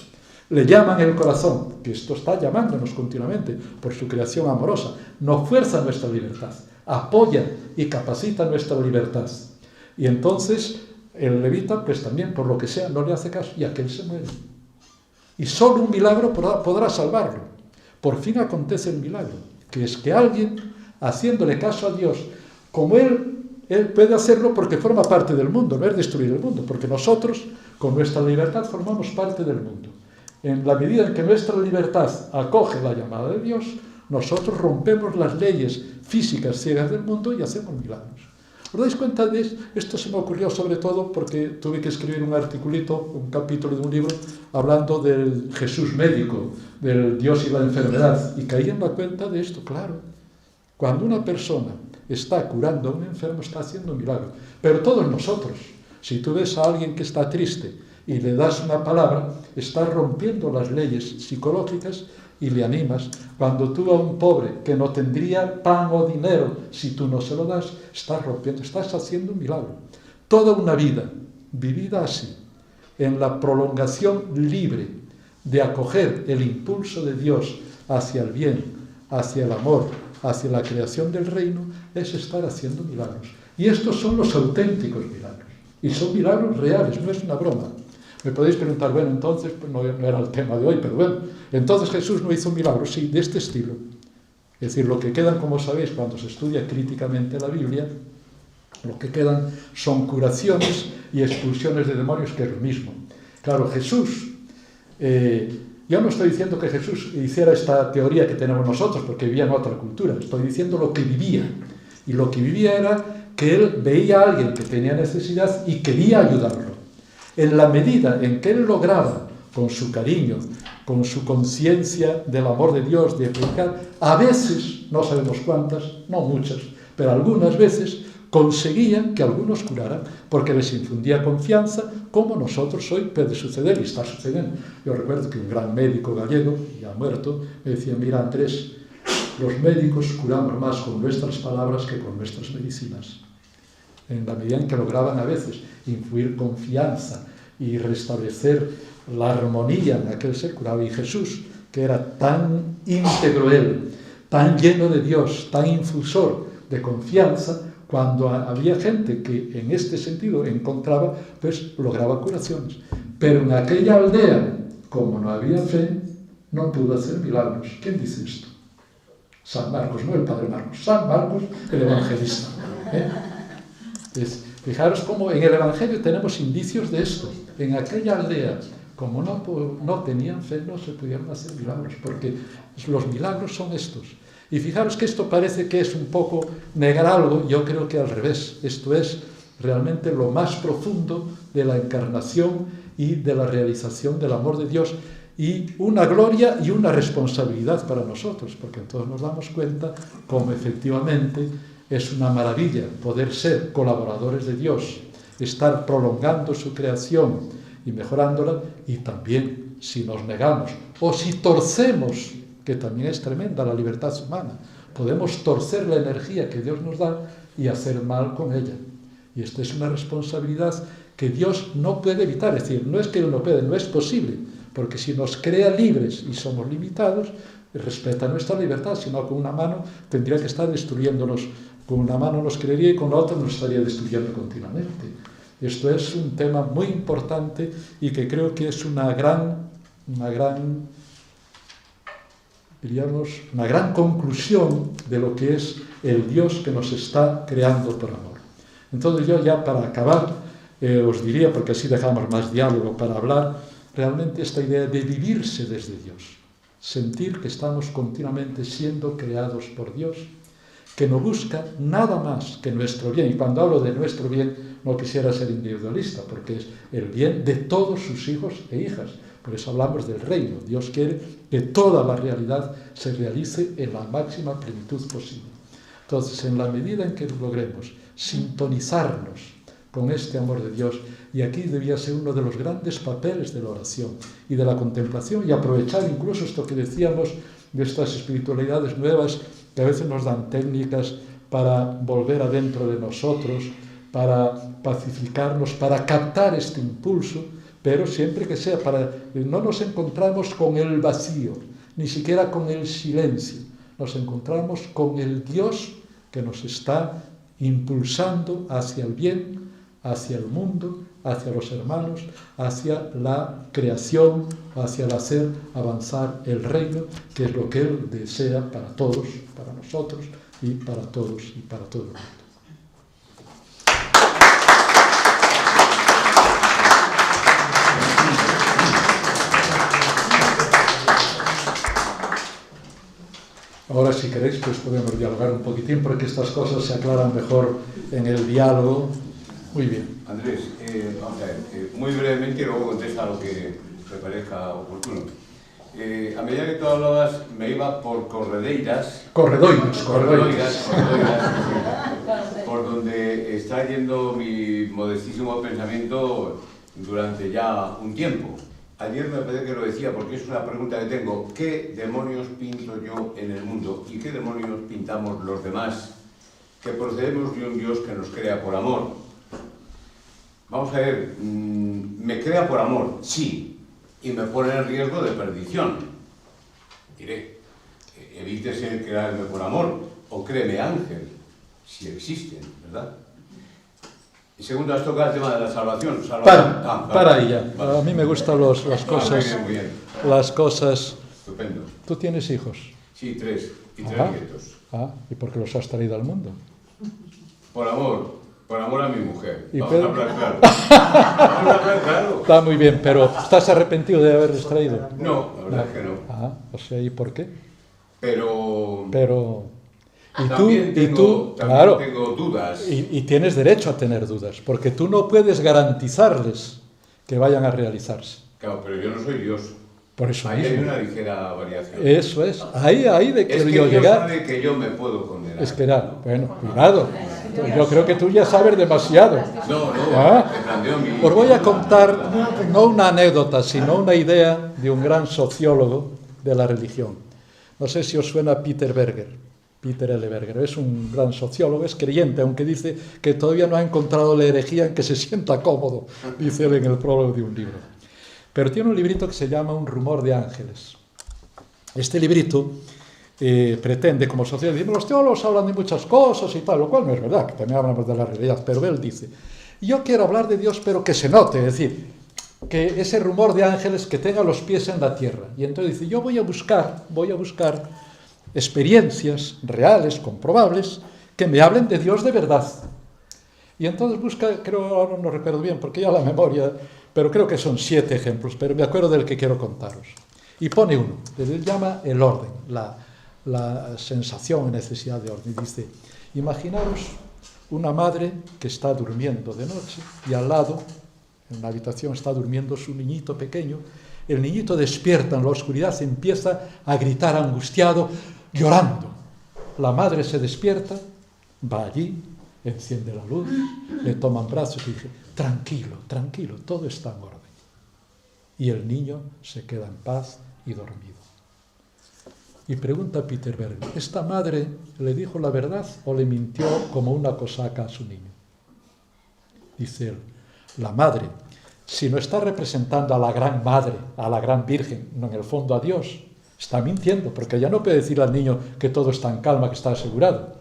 Le llaman el corazón, que esto está llamándonos continuamente por su creación amorosa. No fuerza nuestra libertad, apoya y capacita nuestra libertad. Y entonces el levita, pues también, por lo que sea, no le hace caso y aquel se muere. Y solo un milagro podrá salvarlo. Por fin acontece el milagro, que es que alguien, haciéndole caso a Dios, como él puede hacerlo porque forma parte del mundo, no es destruir el mundo, porque nosotros, con nuestra libertad, formamos parte del mundo. En la medida en que nuestra libertad acoge la llamada de Dios, nosotros rompemos las leyes físicas ciegas del mundo y hacemos milagros. ¿Os dais cuenta de esto? Esto se me ocurrió sobre todo porque tuve que escribir un articulito, un capítulo de un libro, hablando del Jesús médico, del Dios y la enfermedad, y caí en la cuenta de esto, claro. Cuando una persona está curando a un enfermo, está haciendo un milagro. Pero todos nosotros, si tú ves a alguien que está triste y le das una palabra, estás rompiendo las leyes psicológicas y le animas. Cuando tú a un pobre que no tendría pan o dinero, si tú no se lo das, estás rompiendo, estás haciendo un milagro. Toda una vida vivida así, en la prolongación libre de acoger el impulso de Dios hacia el bien, hacia el amor, hacia la creación del reino, es estar haciendo milagros. Y estos son los auténticos milagros. Y son milagros reales, no es una broma. Me podéis preguntar, bueno, entonces, pues no era el tema de hoy, pero bueno, entonces Jesús no hizo milagros, sí, de este estilo. Es decir, lo que quedan, como sabéis, cuando se estudia críticamente la Biblia, lo que quedan son curaciones y expulsiones de demonios, que es lo mismo. Claro, Jesús, yo no estoy diciendo que Jesús hiciera esta teoría que tenemos nosotros, porque vivía en otra cultura, estoy diciendo lo que vivía. Y lo que vivía era que él veía a alguien que tenía necesidad y quería ayudarlo. En la medida en que él lograba, con su cariño, con su conciencia del amor de Dios, de aplicar, a veces, no sabemos cuántas, no muchas, pero algunas veces, conseguían que algunos curaran, porque les infundía confianza, como nosotros hoy puede suceder y está sucediendo. Yo recuerdo que un gran médico gallego, ya muerto, me decía, mira Andrés, los médicos curamos más con nuestras palabras que con nuestras medicinas. En la medida en que lograban a veces influir confianza y restablecer la armonía en aquel ser curado. Y Jesús, que era tan íntegro él, tan lleno de Dios, tan infusor de confianza, cuando había gente que en este sentido encontraba, pues lograba curaciones. Pero en aquella aldea, como no había fe, no pudo hacer milagros. ¿Quién dice esto? San Marcos, no el Padre Marcos, San Marcos, el evangelista. Fijaros cómo en el Evangelio tenemos indicios de esto. En aquella aldea, como no tenían fe, no se pudieron hacer milagros, porque los milagros son estos. Y fijaros que esto parece que es un poco negar algo, yo creo que al revés. Esto es realmente lo más profundo de la encarnación y de la realización del amor de Dios, y una gloria y una responsabilidad para nosotros, porque entonces nos damos cuenta cómo efectivamente es una maravilla poder ser colaboradores de Dios, estar prolongando su creación y mejorándola, y también si nos negamos o si torcemos, que también es tremenda la libertad humana, podemos torcer la energía que Dios nos da y hacer mal con ella. Y esta es una responsabilidad que Dios no puede evitar, es decir, no es que Él no puede, no es posible, porque si nos crea libres y somos limitados, respeta nuestra libertad, sino con una mano tendría que estar destruyéndonos. Con una mano nos creería y con la otra nos estaría destruyendo continuamente. Esto es un tema muy importante y que creo que es una gran conclusión de lo que es el Dios que nos está creando por amor. Entonces yo ya para acabar os diría, porque así dejamos más diálogo para hablar, realmente esta idea de vivirse desde Dios, sentir que estamos continuamente siendo creados por Dios, que no busca nada más que nuestro bien. Y cuando hablo de nuestro bien, no quisiera ser individualista, porque es el bien de todos sus hijos e hijas. Por eso hablamos del reino. Dios quiere que toda la realidad se realice en la máxima plenitud posible. Entonces, en la medida en que logremos sintonizarnos con este amor de Dios, y aquí debía ser uno de los grandes papeles de la oración y de la contemplación, y aprovechar incluso esto que decíamos de estas espiritualidades nuevas que a veces nos dan técnicas para volver adentro de nosotros, para pacificarnos, para captar este impulso, pero siempre que sea para... No nos encontramos con el vacío, ni siquiera con el silencio, nos encontramos con el Dios que nos está impulsando hacia el bien, hacia el mundo, hacia los hermanos, hacia la creación, hacia el hacer avanzar el reino, que es lo que Él desea para todos, para nosotros y para todos y para todo el mundo. Ahora, si queréis, pues podemos dialogar un poquitín, porque estas cosas se aclaran mejor en el diálogo. Muy bien. Andrés, vamos a ver, muy brevemente y luego contesta lo que te parezca oportuno. A medida que tú hablabas, me iba por Corredeiras, por donde está yendo mi modestísimo pensamiento durante ya un tiempo. Ayer me parece que lo decía, porque es una pregunta que tengo: ¿qué demonios pinto yo en el mundo y qué demonios pintamos los demás que procedemos de un Dios que nos crea por amor? Vamos a ver, ¿me crea por amor? Sí, y me pone en riesgo de perdición. Diré, evítese crearme por amor, o créeme ángel, si existen, ¿verdad? Y segundo, has tocado el tema de la salvación. Para ahí ya. Vale. A mí me gustan las cosas. Muy bien. Las cosas. Estupendo. ¿Tú tienes hijos? Sí, 3. Y 3 nietos. ¿Y por qué los has traído al mundo? Por amor a mi mujer. ¿Y Vamos a hablar claro. Claro. Está muy bien, pero ¿estás arrepentido de haberles traído? No, la verdad es que no. O sea, ¿y por qué? Pero También tengo dudas. Y tienes derecho a tener dudas, porque tú no puedes garantizarles que vayan a realizarse. Claro, pero yo no soy Dios. Por eso ahí mismo. hay una ligera variación. Eso es. Ahí de que yo Dios llegar. sabe que yo me puedo condenar. Espera, bueno, cuidado. Yo creo que tú ya sabes demasiado. No, me planteo mi... Os voy a contar no una anécdota, sino una idea de un gran sociólogo de la religión. No sé si os suena Peter Berger. Peter L. Berger es un gran sociólogo, es creyente, aunque dice que todavía no ha encontrado la herejía en que se sienta cómodo, dice él en el prólogo de un libro. Pero tiene un librito que se llama Un rumor de ángeles. Este librito pretende, como sociólogo, decir, los teólogos hablan de muchas cosas y tal, lo cual no es verdad, que también hablamos de la realidad, pero él dice, yo quiero hablar de Dios, pero que se note, es decir, que ese rumor de ángeles que tenga los pies en la tierra. Y entonces dice, yo voy a buscar experiencias reales, comprobables, que me hablen de Dios de verdad. Y entonces busca, creo, ahora no recuerdo bien, porque ya la memoria, pero creo que son 7 ejemplos, pero me acuerdo del que quiero contaros. Y pone uno, él llama el orden, la sensación y necesidad de orden. Y dice, imaginaros una madre que está durmiendo de noche y al lado, en la habitación, está durmiendo su niñito pequeño. El niñito despierta en la oscuridad, empieza a gritar angustiado, llorando. La madre se despierta, va allí, enciende la luz, le toma en brazos y dice, tranquilo, todo está en orden. Y el niño se queda en paz y dormido. Y pregunta Peter Berger, ¿esta madre le dijo la verdad o le mintió como una cosaca a su niño? Dice él, la madre, si no está representando a la gran madre, a la gran virgen, no en el fondo a Dios, está mintiendo, porque ella no puede decirle al niño que todo está en calma, que está asegurado.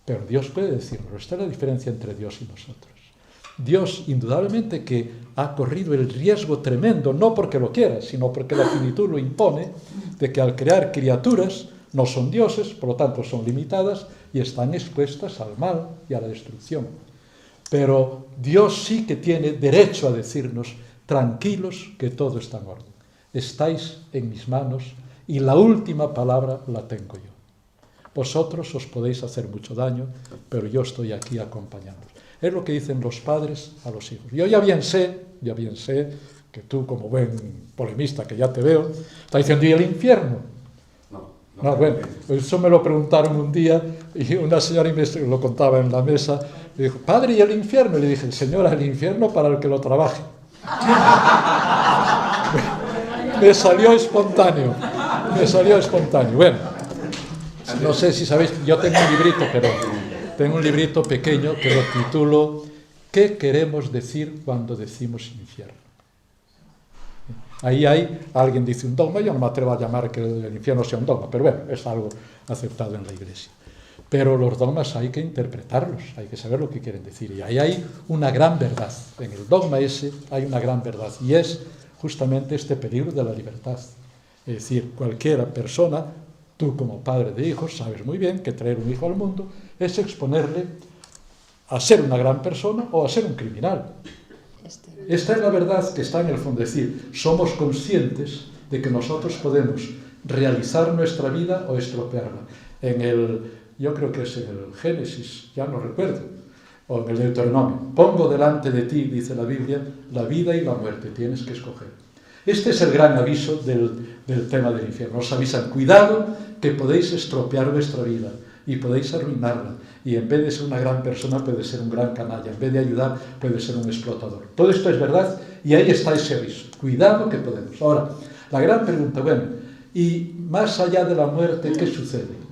Pero Dios puede decirlo. Esta es la diferencia entre Dios y nosotros. Dios, indudablemente, que ha corrido el riesgo tremendo, no porque lo quiera, sino porque la finitud lo impone, de que al crear criaturas no son dioses, por lo tanto son limitadas y están expuestas al mal y a la destrucción. Pero Dios sí que tiene derecho a decirnos tranquilos que todo está en orden. Estáis en mis manos y la última palabra la tengo yo. Vosotros os podéis hacer mucho daño, pero yo estoy aquí acompañándoos. Es lo que dicen los padres a los hijos. Yo ya bien sé que tú, como buen polemista que ya te veo, estás diciendo, ¿y el infierno? No, bueno, eso me lo preguntaron un día y una señora lo contaba en la mesa y dijo, padre, ¿y el infierno? Y le dije, señora, el infierno para el que lo trabaje. Me salió espontáneo. Bueno, no sé si sabéis, yo tengo un librito pequeño que lo titulo ¿Qué queremos decir cuando decimos infierno? Ahí alguien dice un dogma, yo no me atrevo a llamar que el infierno sea un dogma, pero bueno, es algo aceptado en la Iglesia. Pero los dogmas hay que interpretarlos, hay que saber lo que quieren decir. Y ahí hay una gran verdad. En el dogma ese hay una gran verdad. Y es justamente este peligro de la libertad. Es decir, cualquier persona, tú como padre de hijos, sabes muy bien que traer un hijo al mundo es exponerle a ser una gran persona o a ser un criminal. Esta es la verdad que está en el fondo. Es decir, somos conscientes de que nosotros podemos realizar nuestra vida o estropearla. Yo creo que es en el Génesis, ya no recuerdo, o en el Deuteronomio. Pongo delante de ti, dice la Biblia, la vida y la muerte, tienes que escoger. Este es el gran aviso del tema del infierno. Os avisan, cuidado que podéis estropear vuestra vida y podéis arruinarla. Y en vez de ser una gran persona puede ser un gran canalla. En vez de ayudar puede ser un explotador. Todo esto es verdad y ahí está ese aviso. Cuidado que podemos. Ahora, la gran pregunta, bueno, y más allá de la muerte, ¿qué sucede?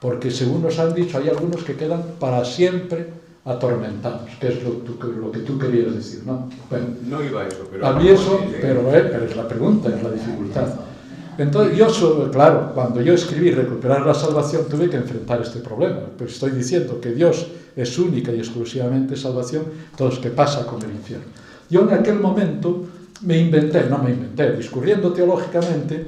Porque según nos han dicho, hay algunos que quedan para siempre atormentados, que es lo que tú querías decir, ¿no? Bueno, no iba a eso, pero... A mí eso, pero es la pregunta, es la dificultad. Entonces, claro, cuando yo escribí Recuperar la salvación, tuve que enfrentar este problema. Pero estoy diciendo que Dios es única y exclusivamente salvación, entonces, ¿qué pasa con el infierno? Yo en aquel momento discurriendo teológicamente,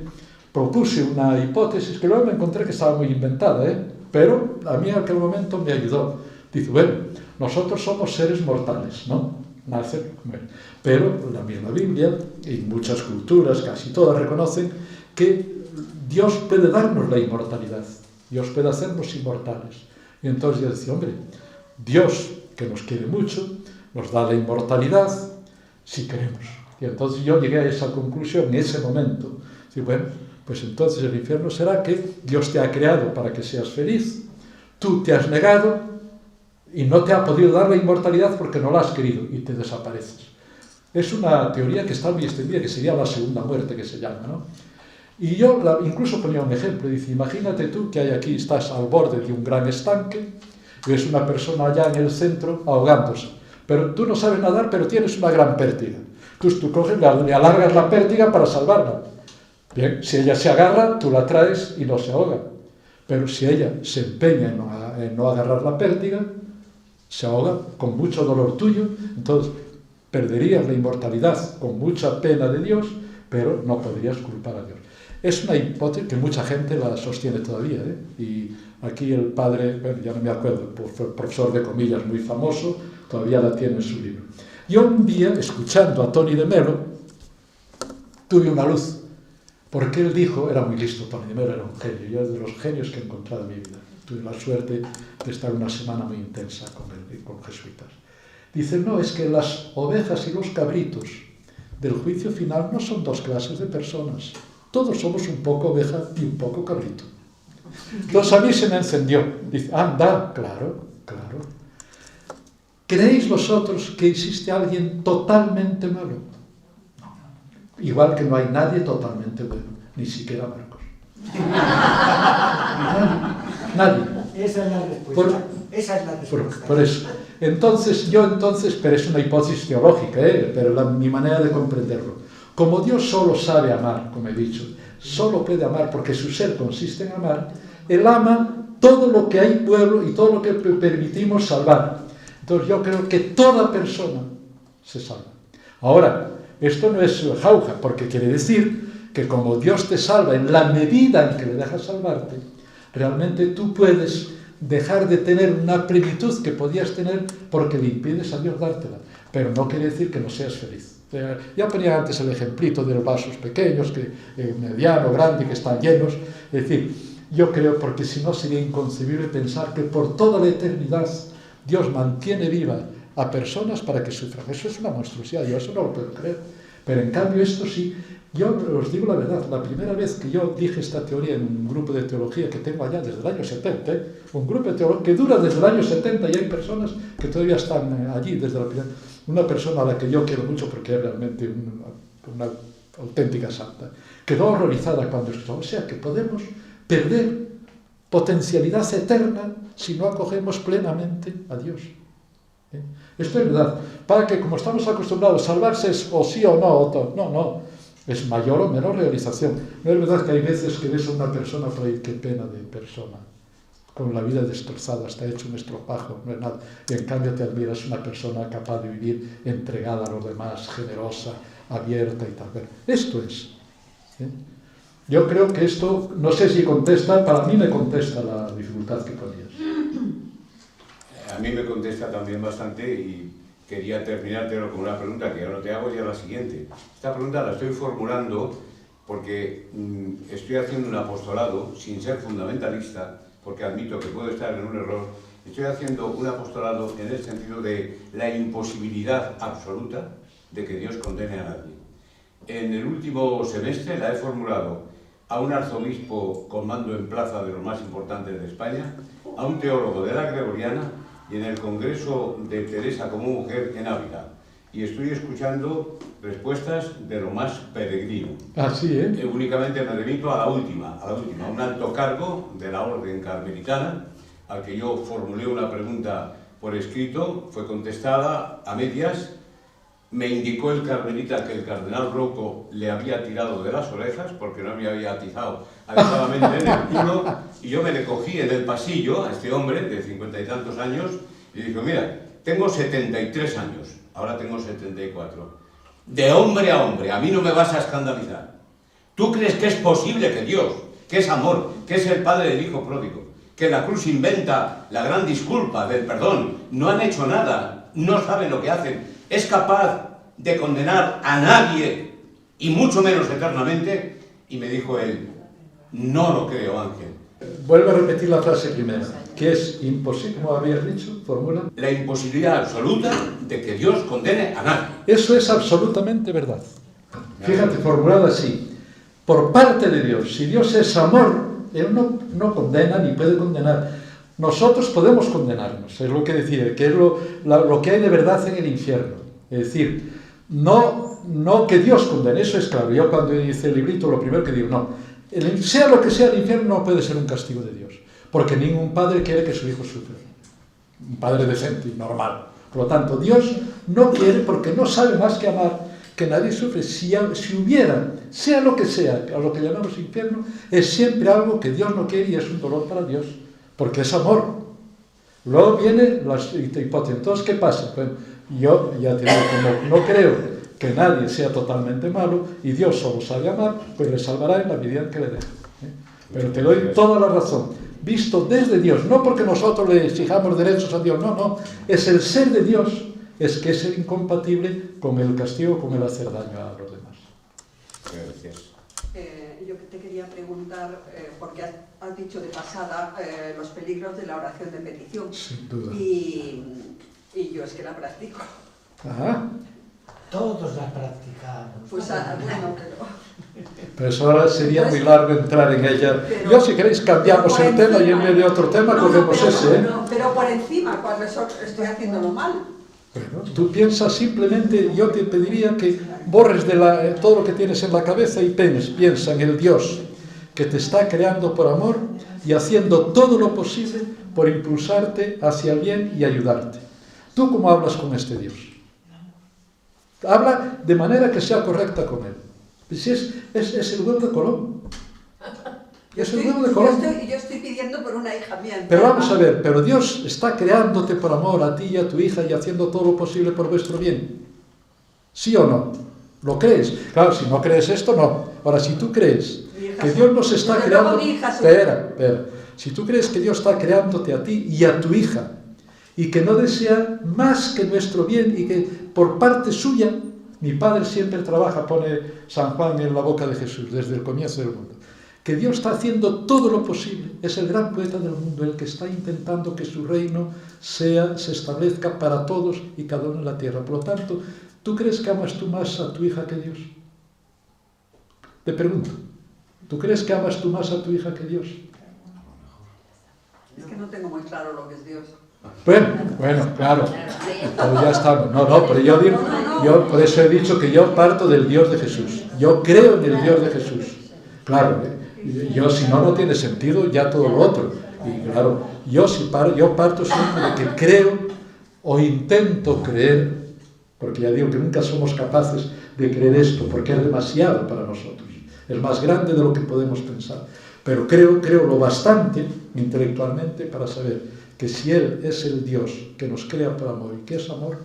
propuse una hipótesis que luego me encontré que estaba muy inventada, pero a mí en aquel momento me ayudó. Dice, bueno, nosotros somos seres mortales, ¿no? Nacen, bueno, pero la misma Biblia y muchas culturas, casi todas, reconocen que Dios puede darnos la inmortalidad, Dios puede hacernos inmortales. Y entonces yo decía, hombre, Dios, que nos quiere mucho, nos da la inmortalidad si queremos. Y entonces yo llegué a esa conclusión en ese momento. Digo, bueno, pues entonces el infierno será que Dios te ha creado para que seas feliz, tú te has negado y no te ha podido dar la inmortalidad porque no la has querido y te desapareces. Es una teoría que está muy extendida, que sería la segunda muerte, que se llama, ¿no? Y yo incluso ponía un ejemplo, dice, imagínate tú que aquí estás al borde de un gran estanque, ves una persona allá en el centro ahogándose, pero tú no sabes nadar, pero tienes una gran pértiga. Entonces tú coges, le alargas la pértiga para salvarla. Bien, si ella se agarra, tú la traes y no se ahoga. Pero si ella se empeña en no agarrar la pértiga, se ahoga con mucho dolor tuyo, entonces perderías la inmortalidad con mucha pena de Dios, pero no podrías culpar a Dios. Es una hipótesis que mucha gente la sostiene todavía, y aquí el padre, bueno, ya no me acuerdo, profesor de comillas muy famoso, todavía la tiene en su libro. Yo un día, escuchando a Tony de Melo, tuve una luz, porque él dijo, era muy listo, Tony de Melo era un genio, yo es de los genios que he encontrado en mi vida. Tuve la suerte de estar una semana muy intensa con él y con jesuitas. Dice, no, es que las ovejas y los cabritos del juicio final no son dos clases de personas. Todos somos un poco oveja y un poco cabrito. Entonces a mí se me encendió. Dice, anda, claro. ¿Creéis vosotros que existe alguien totalmente malo? No. Igual que no hay nadie totalmente bueno, ni siquiera Marcos. Nadie. Esa es la respuesta. Esa es la respuesta. Por eso. Entonces, pero es una hipótesis teológica, pero mi manera de comprenderlo. Como Dios solo sabe amar, como he dicho, solo puede amar porque su ser consiste en amar, Él ama todo lo que hay pueblo y todo lo que permitimos salvar. Entonces yo creo que toda persona se salva. Ahora, esto no es jauja, porque quiere decir que como Dios te salva en la medida en que le dejas salvarte, realmente tú puedes dejar de tener una plenitud que podías tener porque le impides a Dios dártela. Pero no quiere decir que no seas feliz. Ya ponía antes el ejemplito de los vasos pequeños, mediano, grande, que están llenos. Es decir, yo creo, porque si no sería inconcebible pensar que por toda la eternidad Dios mantiene viva a personas para que sufran. Eso es una monstruosidad, yo eso no lo puedo creer. Pero en cambio esto sí, yo os digo la verdad, la primera vez que yo dije esta teoría en un grupo de teología que tengo allá desde el año 70, un grupo de teología que dura desde el año 70 y hay personas que todavía están allí desde la primera. Una persona a la que yo quiero mucho porque es realmente una auténtica santa, quedó horrorizada cuando escuchó, o sea que podemos perder potencialidad eterna si no acogemos plenamente a Dios. Esto es verdad, para que como estamos acostumbrados, salvarse es o sí o no, no, es mayor o menor realización. No es verdad que hay veces que ves a una persona por ahí, qué pena de persona, con la vida destrozada, está hecho un estropajo, no es nada, y en cambio te admiras una persona capaz de vivir entregada a los demás, generosa, abierta y tal. Esto es. Yo creo que esto, no sé si contesta, para mí me contesta la dificultad que ponías. A mí me contesta también bastante y quería terminártelo con una pregunta que ahora te hago ya la siguiente. Esta pregunta la estoy formulando porque estoy haciendo un apostolado sin ser fundamentalista, porque admito que puedo estar en un error. Estoy haciendo un apostolado en el sentido de la imposibilidad absoluta de que Dios condene a nadie. En el último semestre la he formulado a un arzobispo con mando en plaza de los más importantes de España, a un teólogo de la Gregoriana y en el Congreso de Teresa como Mujer en Ávila. Y estoy escuchando respuestas de lo más peregrino. Así, Únicamente me remito a la última, a un alto cargo de la Orden Carmelitana, al que yo formulé una pregunta por escrito, fue contestada a medias. Me indicó el carmelita que el cardenal Rocco le había tirado de las orejas porque no me había atizado adecuadamente en el culo, y yo me le cogí en el pasillo a este hombre de 50 y tantos años y dije, mira, tengo 73 años, ahora tengo 74. De hombre a hombre, a mí no me vas a escandalizar. ¿Tú crees que es posible que Dios, que es amor, que es el Padre del Hijo pródigo, que la cruz inventa la gran disculpa del perdón, no han hecho nada, no saben lo que hacen, es capaz de condenar a nadie, y mucho menos eternamente? Y me dijo él, no lo creo, Ángel. Vuelvo a repetir la frase primera, que es imposible, como habías dicho, formula. La imposibilidad absoluta de que Dios condene a nadie. Eso es absolutamente verdad. Fíjate, formulado así, por parte de Dios, si Dios es amor, Él no condena ni puede condenar. Nosotros podemos condenarnos, es lo que decía, que es lo que hay de verdad en el infierno. Es decir, no que Dios condene, eso es claro. Yo cuando hice el librito lo primero que digo, no, sea lo que sea el infierno no puede ser un castigo de Dios, porque ningún padre quiere que su hijo sufra. Un padre decente y normal. Por lo tanto, Dios no quiere, porque no sabe más que amar, que nadie sufre. Si hubiera, sea lo que sea, a lo que llamamos infierno, es siempre algo que Dios no quiere y es un dolor para Dios, porque es amor. Luego viene la hipótesis. Entonces, ¿qué pasa? Bueno, yo ya te digo, como no creo que nadie sea totalmente malo y Dios solo sabe amar, pues le salvará en la medida en que le deje. Pero te doy toda la razón. Visto desde Dios, no porque nosotros le exijamos derechos a Dios, no, es el ser de Dios, es que es incompatible con el castigo, con el hacer daño a los demás. Gracias. Yo te quería preguntar, porque has dicho de pasada los peligros de la oración de petición. Sin duda. Y yo es que la practico. Ajá. Todos la practicamos. Pues bueno, Pero eso ahora sería muy largo entrar en ella. Yo, si queréis, cambiamos el tema y en vez de otro tema cogemos ese. Pero por encima, cuando estoy haciéndolo mal. Bueno, tú piensas simplemente, yo te pediría que borres todo lo que tienes en la cabeza y piensa en el Dios que te está creando por amor y haciendo todo lo posible por impulsarte hacia el bien y ayudarte. ¿Tú cómo hablas con este Dios? Habla de manera que sea correcta con él. Si es el huevo de Colón. Es el huevo de Colón. Yo estoy pidiendo por una hija mía. Pero vamos a ver, pero Dios está creándote por amor a ti y a tu hija y haciendo todo lo posible por vuestro bien. ¿Sí o no? ¿Lo crees? Claro, si no crees esto, no. Ahora, si tú crees que Dios nos está creando... Espera. Si tú crees que Dios está creándote a ti y a tu hija y que no desea más que nuestro bien y que por parte suya Mi Padre siempre trabaja, pone San Juan en la boca de Jesús, desde el comienzo del mundo. Que Dios está haciendo todo lo posible. Es el gran poeta del mundo, el que está intentando que su reino se establezca para todos y cada uno en la tierra. Por lo tanto, ¿tú crees que amas tú más a tu hija que Dios? Te pregunto, ¿tú crees que amas tú más a tu hija que Dios? Es que no tengo muy claro lo que es Dios. Bueno, claro, pero ya estamos. No, pero yo por eso he dicho que yo parto del Dios de Jesús. Yo creo en el Dios de Jesús. Claro, yo si no, no tiene sentido ya todo lo otro. Y claro, yo parto siempre de que creo o intento creer, porque ya digo que nunca somos capaces de creer esto, porque es demasiado para nosotros. Es más grande de lo que podemos pensar. Pero creo lo bastante intelectualmente para saber que si Él es el Dios que nos crea por amor y que es amor,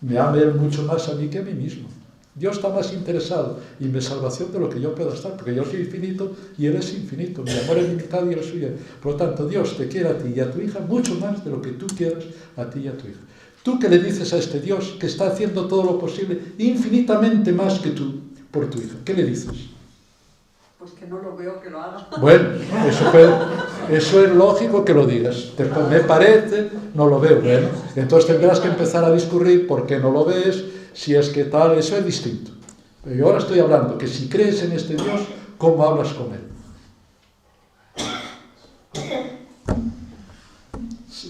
me ama Él mucho más a mí que a mí mismo. Dios está más interesado en mi salvación de lo que yo pueda estar, porque yo soy infinito y Él es infinito, mi amor es limitado y el suyo. Por lo tanto, Dios te quiere a ti y a tu hija mucho más de lo que tú quieras a ti y a tu hija. ¿Tú qué le dices a este Dios que está haciendo todo lo posible, infinitamente más que tú, por tu hija? ¿Qué le dices? Pues que no lo veo que lo haga. Bueno, eso es lógico que lo digas. Me parece, no lo veo. Bueno, entonces tendrás que empezar a discurrir por qué no lo ves, si es que tal, eso es distinto. Pero yo ahora estoy hablando que si crees en este Dios, ¿cómo hablas con Él?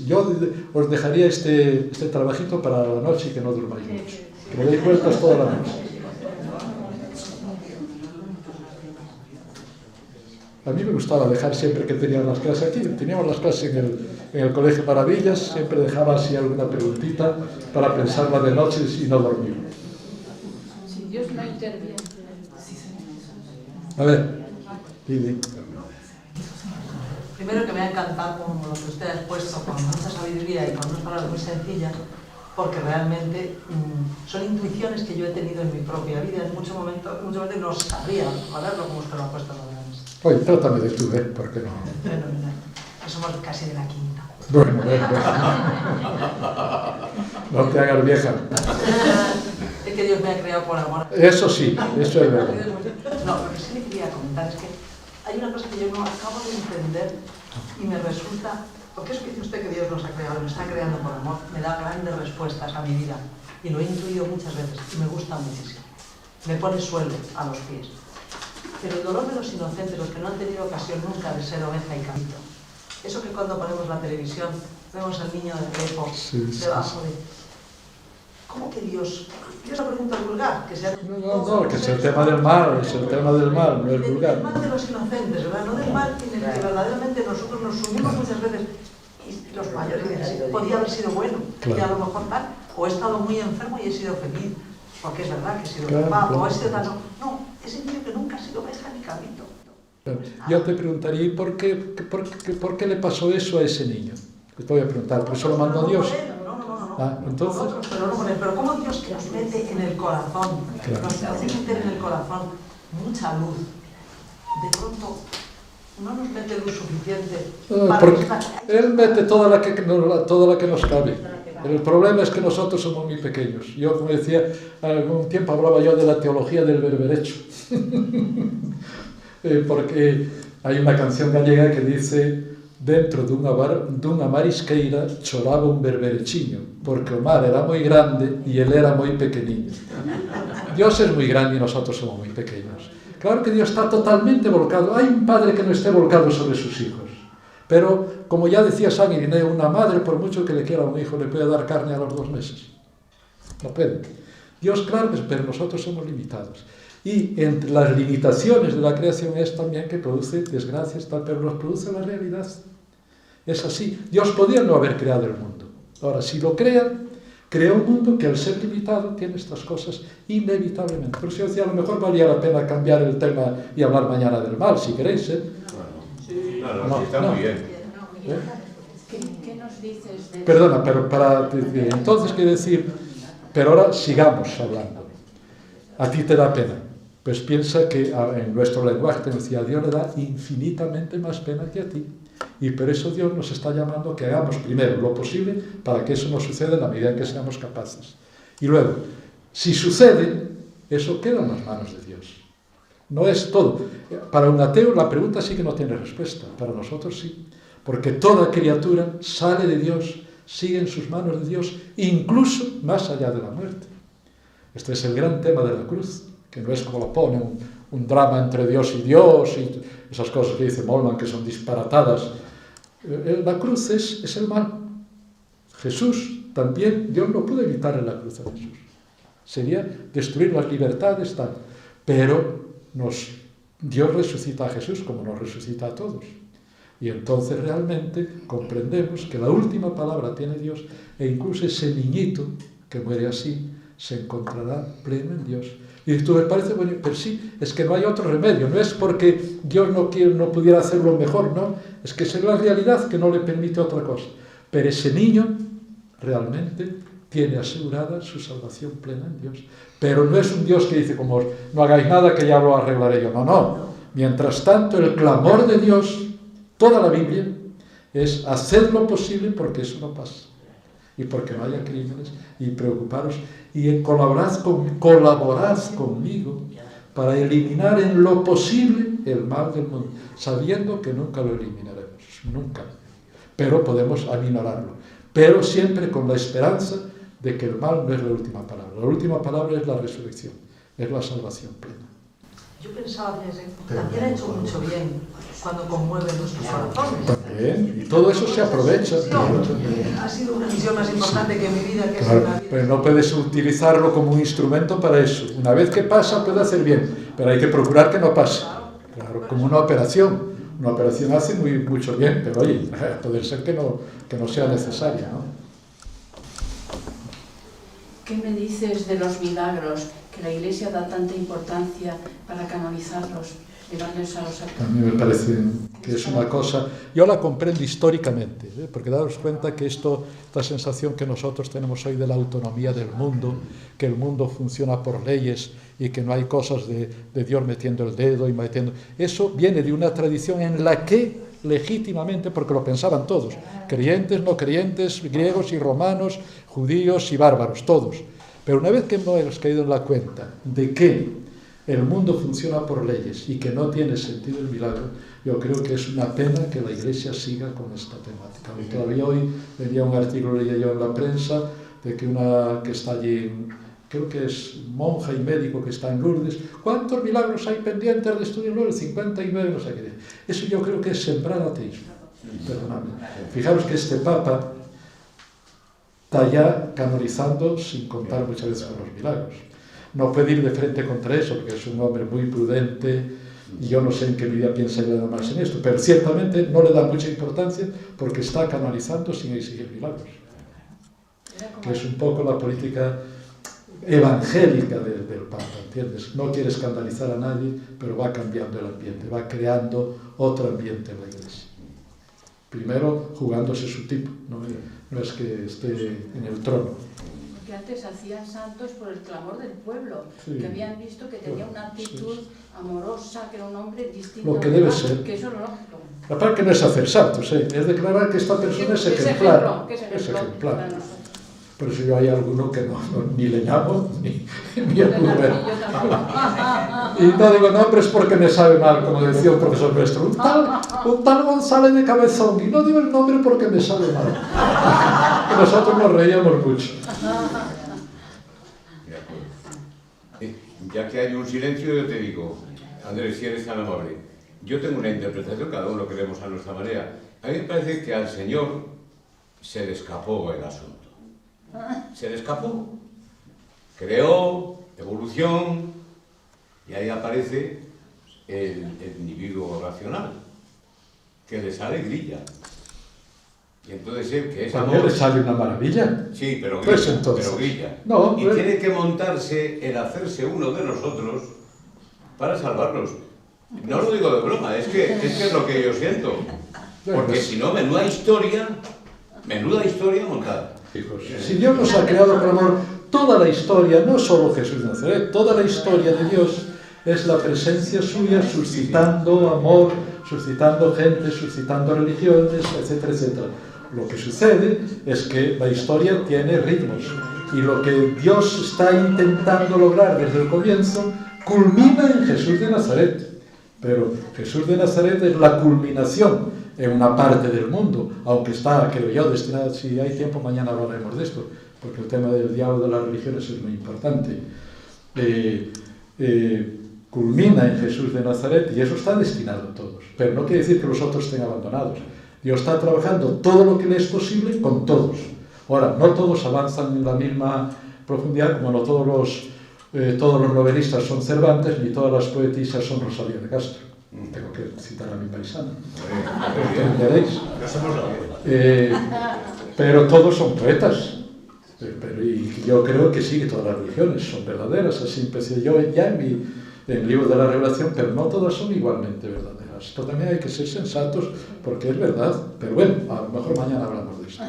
Yo os dejaría este trabajito para la noche y que no durmáis mucho. Que me deis vueltas toda la noche. A mí me gustaba dejar siempre que teníamos las clases aquí. Teníamos las clases en el Colegio Maravillas, siempre dejaba así alguna preguntita para pensarla de noche y no dormir. Si Dios no interviene. A ver, Lili. Primero que me ha encantado como lo que usted ha expuesto con mucha sabiduría y con unas palabras muy sencillas, porque realmente son intuiciones que yo he tenido en mi propia vida. En muchos momentos no sabría valorarlo como usted lo ha puesto en la mesa. Oye, trátame de tú, ¿por qué no? Fenomenal. Que somos casi de la quinta. Bueno. No te hagas vieja. Es que Dios me ha creado por amor. Eso sí, eso es verdad. No, lo que sí le quería comentar es que hay una cosa que yo no acabo de entender y me resulta, porque eso que dice usted que Dios nos ha creado, nos está creando por amor, me da grandes respuestas a mi vida y lo he intuido muchas veces y me gusta muchísimo. Me pone suelo a los pies. Pero el dolor de los inocentes, los que no han tenido ocasión nunca de ser oveja y cabrito, eso que cuando ponemos la televisión vemos al niño de Pepo debajo de... ¿Cómo que Dios? Dios la pregunta vulgar, que sea... No, que es el tema del mal, no es vulgar. El mal de los inocentes, ¿verdad? No del mal en el que verdaderamente nosotros nos sumimos muchas veces y los mayores dicen, sí, podía haber sido bueno, claro. Y a lo mejor tal, o he estado muy enfermo y he sido feliz, porque es verdad que he sido culpable, o he sido tal, no, ese niño que nunca ha sido oveja ni cabrito. Yo te preguntaría, ¿por qué le pasó eso a ese niño? Te voy a preguntar, ¿por eso lo mandó Dios? Entonces... Pero ¿cómo Dios que nos mete en el corazón, claro. Nos hace meter en el corazón mucha luz? De pronto no nos mete luz suficiente para... Porque Él mete toda la que nos cabe. El problema es que nosotros somos muy pequeños. Yo, como decía, algún tiempo hablaba yo de la teología del berberecho. Porque hay una canción gallega que dice: dentro dunha marisqueira choraba un berberechiño, porque o mar era moi grande e él era moi pequeniño. Dios es muy grande y nosotros somos muy pequeños. Claro que Dios está totalmente volcado. Hay un padre que no esté volcado sobre sus hijos. Pero, como ya decía San Irineo, una madre, por mucho que le quiera a un hijo, le puede dar carne a los 2 meses. No puede. Dios, claro, pero nosotros somos limitados. Y entre las limitaciones de la creación es también que produce desgracias, pero los produce la realidad. Es así. Dios podía no haber creado el mundo. Ahora, si lo crea un mundo que al ser limitado tiene estas cosas inevitablemente. Por eso yo decía, a lo mejor valía la pena cambiar el tema y hablar mañana del mal, si queréis, ¿eh? No, está muy bien. ¿Qué nos dices de... Perdona, pero entonces quiere decir, pero ahora sigamos hablando. A ti te da pena. Pues piensa que en nuestro lenguaje te decía, a Dios le da infinitamente más pena que a ti. Y por eso Dios nos está llamando a que hagamos primero lo posible para que eso no suceda en la medida en que seamos capaces. Y luego, si sucede, eso queda en las manos de Dios. No es todo. Para un ateo la pregunta sí que no tiene respuesta, para nosotros sí. Porque toda criatura sale de Dios, sigue en sus manos de Dios, incluso más allá de la muerte. Este es el gran tema de la cruz, que no es como lo pone un drama entre Dios y esas cosas que dice Molman que son disparatadas. La cruz es el mal. Jesús también, Dios no pudo evitar en la cruz a Jesús. Sería destruir las libertades, tal. Pero Dios resucita a Jesús como nos resucita a todos. Y entonces realmente comprendemos que la última palabra tiene Dios, e incluso ese niñito que muere así se encontrará pleno en Dios. Y esto me parece bueno, pero sí, es que no hay otro remedio, no es porque Dios no pudiera hacerlo mejor, no, es que es la realidad que no le permite otra cosa. Pero ese niño realmente tiene asegurada su salvación plena en Dios. Pero no es un Dios que dice, como no hagáis nada que ya lo arreglaré yo, no. Mientras tanto, el clamor de Dios, toda la Biblia, es hacer lo posible porque eso no pase. Y porque no haya crímenes, y preocuparos, y colaborad conmigo para eliminar en lo posible el mal del mundo, sabiendo que nunca lo eliminaremos, nunca. Pero podemos aminorarlo. Pero siempre con la esperanza de que el mal no es la última palabra. La última palabra es la resurrección, es la salvación plena. Yo pensaba que también ha hecho mucho bien cuando conmueve nuestros corazones. También, y todo eso se aprovecha. Ha sido una misión más importante que mi vida, que Claro, es la vida. pero no puedes utilizarlo como un instrumento para eso. Una vez que pasa puede hacer bien, pero hay que procurar que no pase. Claro, como una operación. Una operación hace mucho bien, pero oye, puede ser que no sea necesaria, ¿no? ¿Qué me dices de los milagros que la Iglesia da tanta importancia para canonizarlos, llevarlos a los A mí me parece que es una cosa... Yo la comprendo históricamente, porque daros cuenta que esta sensación que nosotros tenemos hoy de la autonomía del mundo, que el mundo funciona por leyes y que no hay cosas de Dios metiendo el dedo y metiendo... Eso viene de una tradición en la que legítimamente, porque lo pensaban todos, creyentes, no creyentes, griegos y romanos, judíos y bárbaros, todos. Pero una vez que hemos caído en la cuenta de que el mundo funciona por leyes y que no tiene sentido el milagro, yo creo que es una pena que la Iglesia siga con esta temática. Y todavía hoy venía un artículo, leía yo en la prensa, de que una que está allí, creo que es monja y médico que está en Lourdes, ¿cuántos milagros hay pendientes de estudio en Lourdes? 59, no sé qué. Eso yo creo que es sembrar ateísmo. Perdonadme. Fijaros que este Papa está ya canonizando sin contar muchas veces con los milagros. No puede ir de frente contra eso, porque es un hombre muy prudente, y yo no sé en qué medida piensa ir nada más en esto, pero ciertamente no le da mucha importancia porque está canonizando sin exigir milagros. Que es un poco la política evangélica del Papa, ¿entiendes? No quiere escandalizar a nadie, pero va cambiando el ambiente, va creando otro ambiente en la Iglesia. Primero jugándose su tipo, no es que esté en el trono. Porque antes hacían santos por el clamor del pueblo, Sí. que habían visto que tenía una actitud amorosa, que era un hombre distinto. Lo que debe demás, ser. Que eso es lógico. Aparte que no es hacer santos, es declarar que esta persona es ejemplar. Que es Es ejemplar ejemplar. para nosotros. Por eso yo hay alguno que ni le llamo, ni ocurre. Y no digo nombres porque me sabe mal, como decía un profesor nuestro. Un tal González de Cabezón. Y no digo el nombre porque me sabe mal. Y nosotros nos reíamos mucho. Ya que hay un silencio, yo te digo, Andrés, si eres tan amable, yo tengo una interpretación, cada uno que vemos a nuestra manera. A mí me parece que al Señor se le escapó el asunto. Se le escapó. Creó, evolución, y ahí aparece el individuo racional, que le sale grilla. Y entonces que es También amor. le sale una maravilla. Sí, pero grilla. Pues entonces. Pero grilla. No, y pues... tiene que montarse el hacerse uno de nosotros para salvarnos. No lo digo de broma, es que es lo que yo siento. Porque si no, menuda historia montada. Si Dios nos ha creado por amor, toda la historia, no solo Jesús de Nazaret, toda la historia de Dios es la presencia suya suscitando amor, suscitando gente, suscitando religiones, etcétera, etcétera. Lo que sucede es que la historia tiene ritmos y lo que Dios está intentando lograr desde el comienzo culmina en Jesús de Nazaret. Pero Jesús de Nazaret es la culminación en una parte del mundo, aunque está, creo yo, destinado, si hay tiempo mañana hablaremos de esto, porque el tema del diálogo de las religiones es muy importante. Culmina en Jesús de Nazaret y eso está destinado a todos, pero no quiere decir que los otros estén abandonados. Dios está trabajando todo lo que le es posible con todos. Ahora, no todos avanzan en la misma profundidad, como no todos los novelistas son Cervantes, ni todas las poetisas son Rosalía de Castro. Tengo que citar a mi paisana, entenderéis. Pero todos son poetas. Y yo creo que sí, que todas las religiones son verdaderas. Así empecé yo ya en el libro de la Revelación, pero no todas son igualmente verdaderas. Esto también hay que ser sensatos, porque es verdad. Pero bueno, a lo mejor mañana hablamos de esto.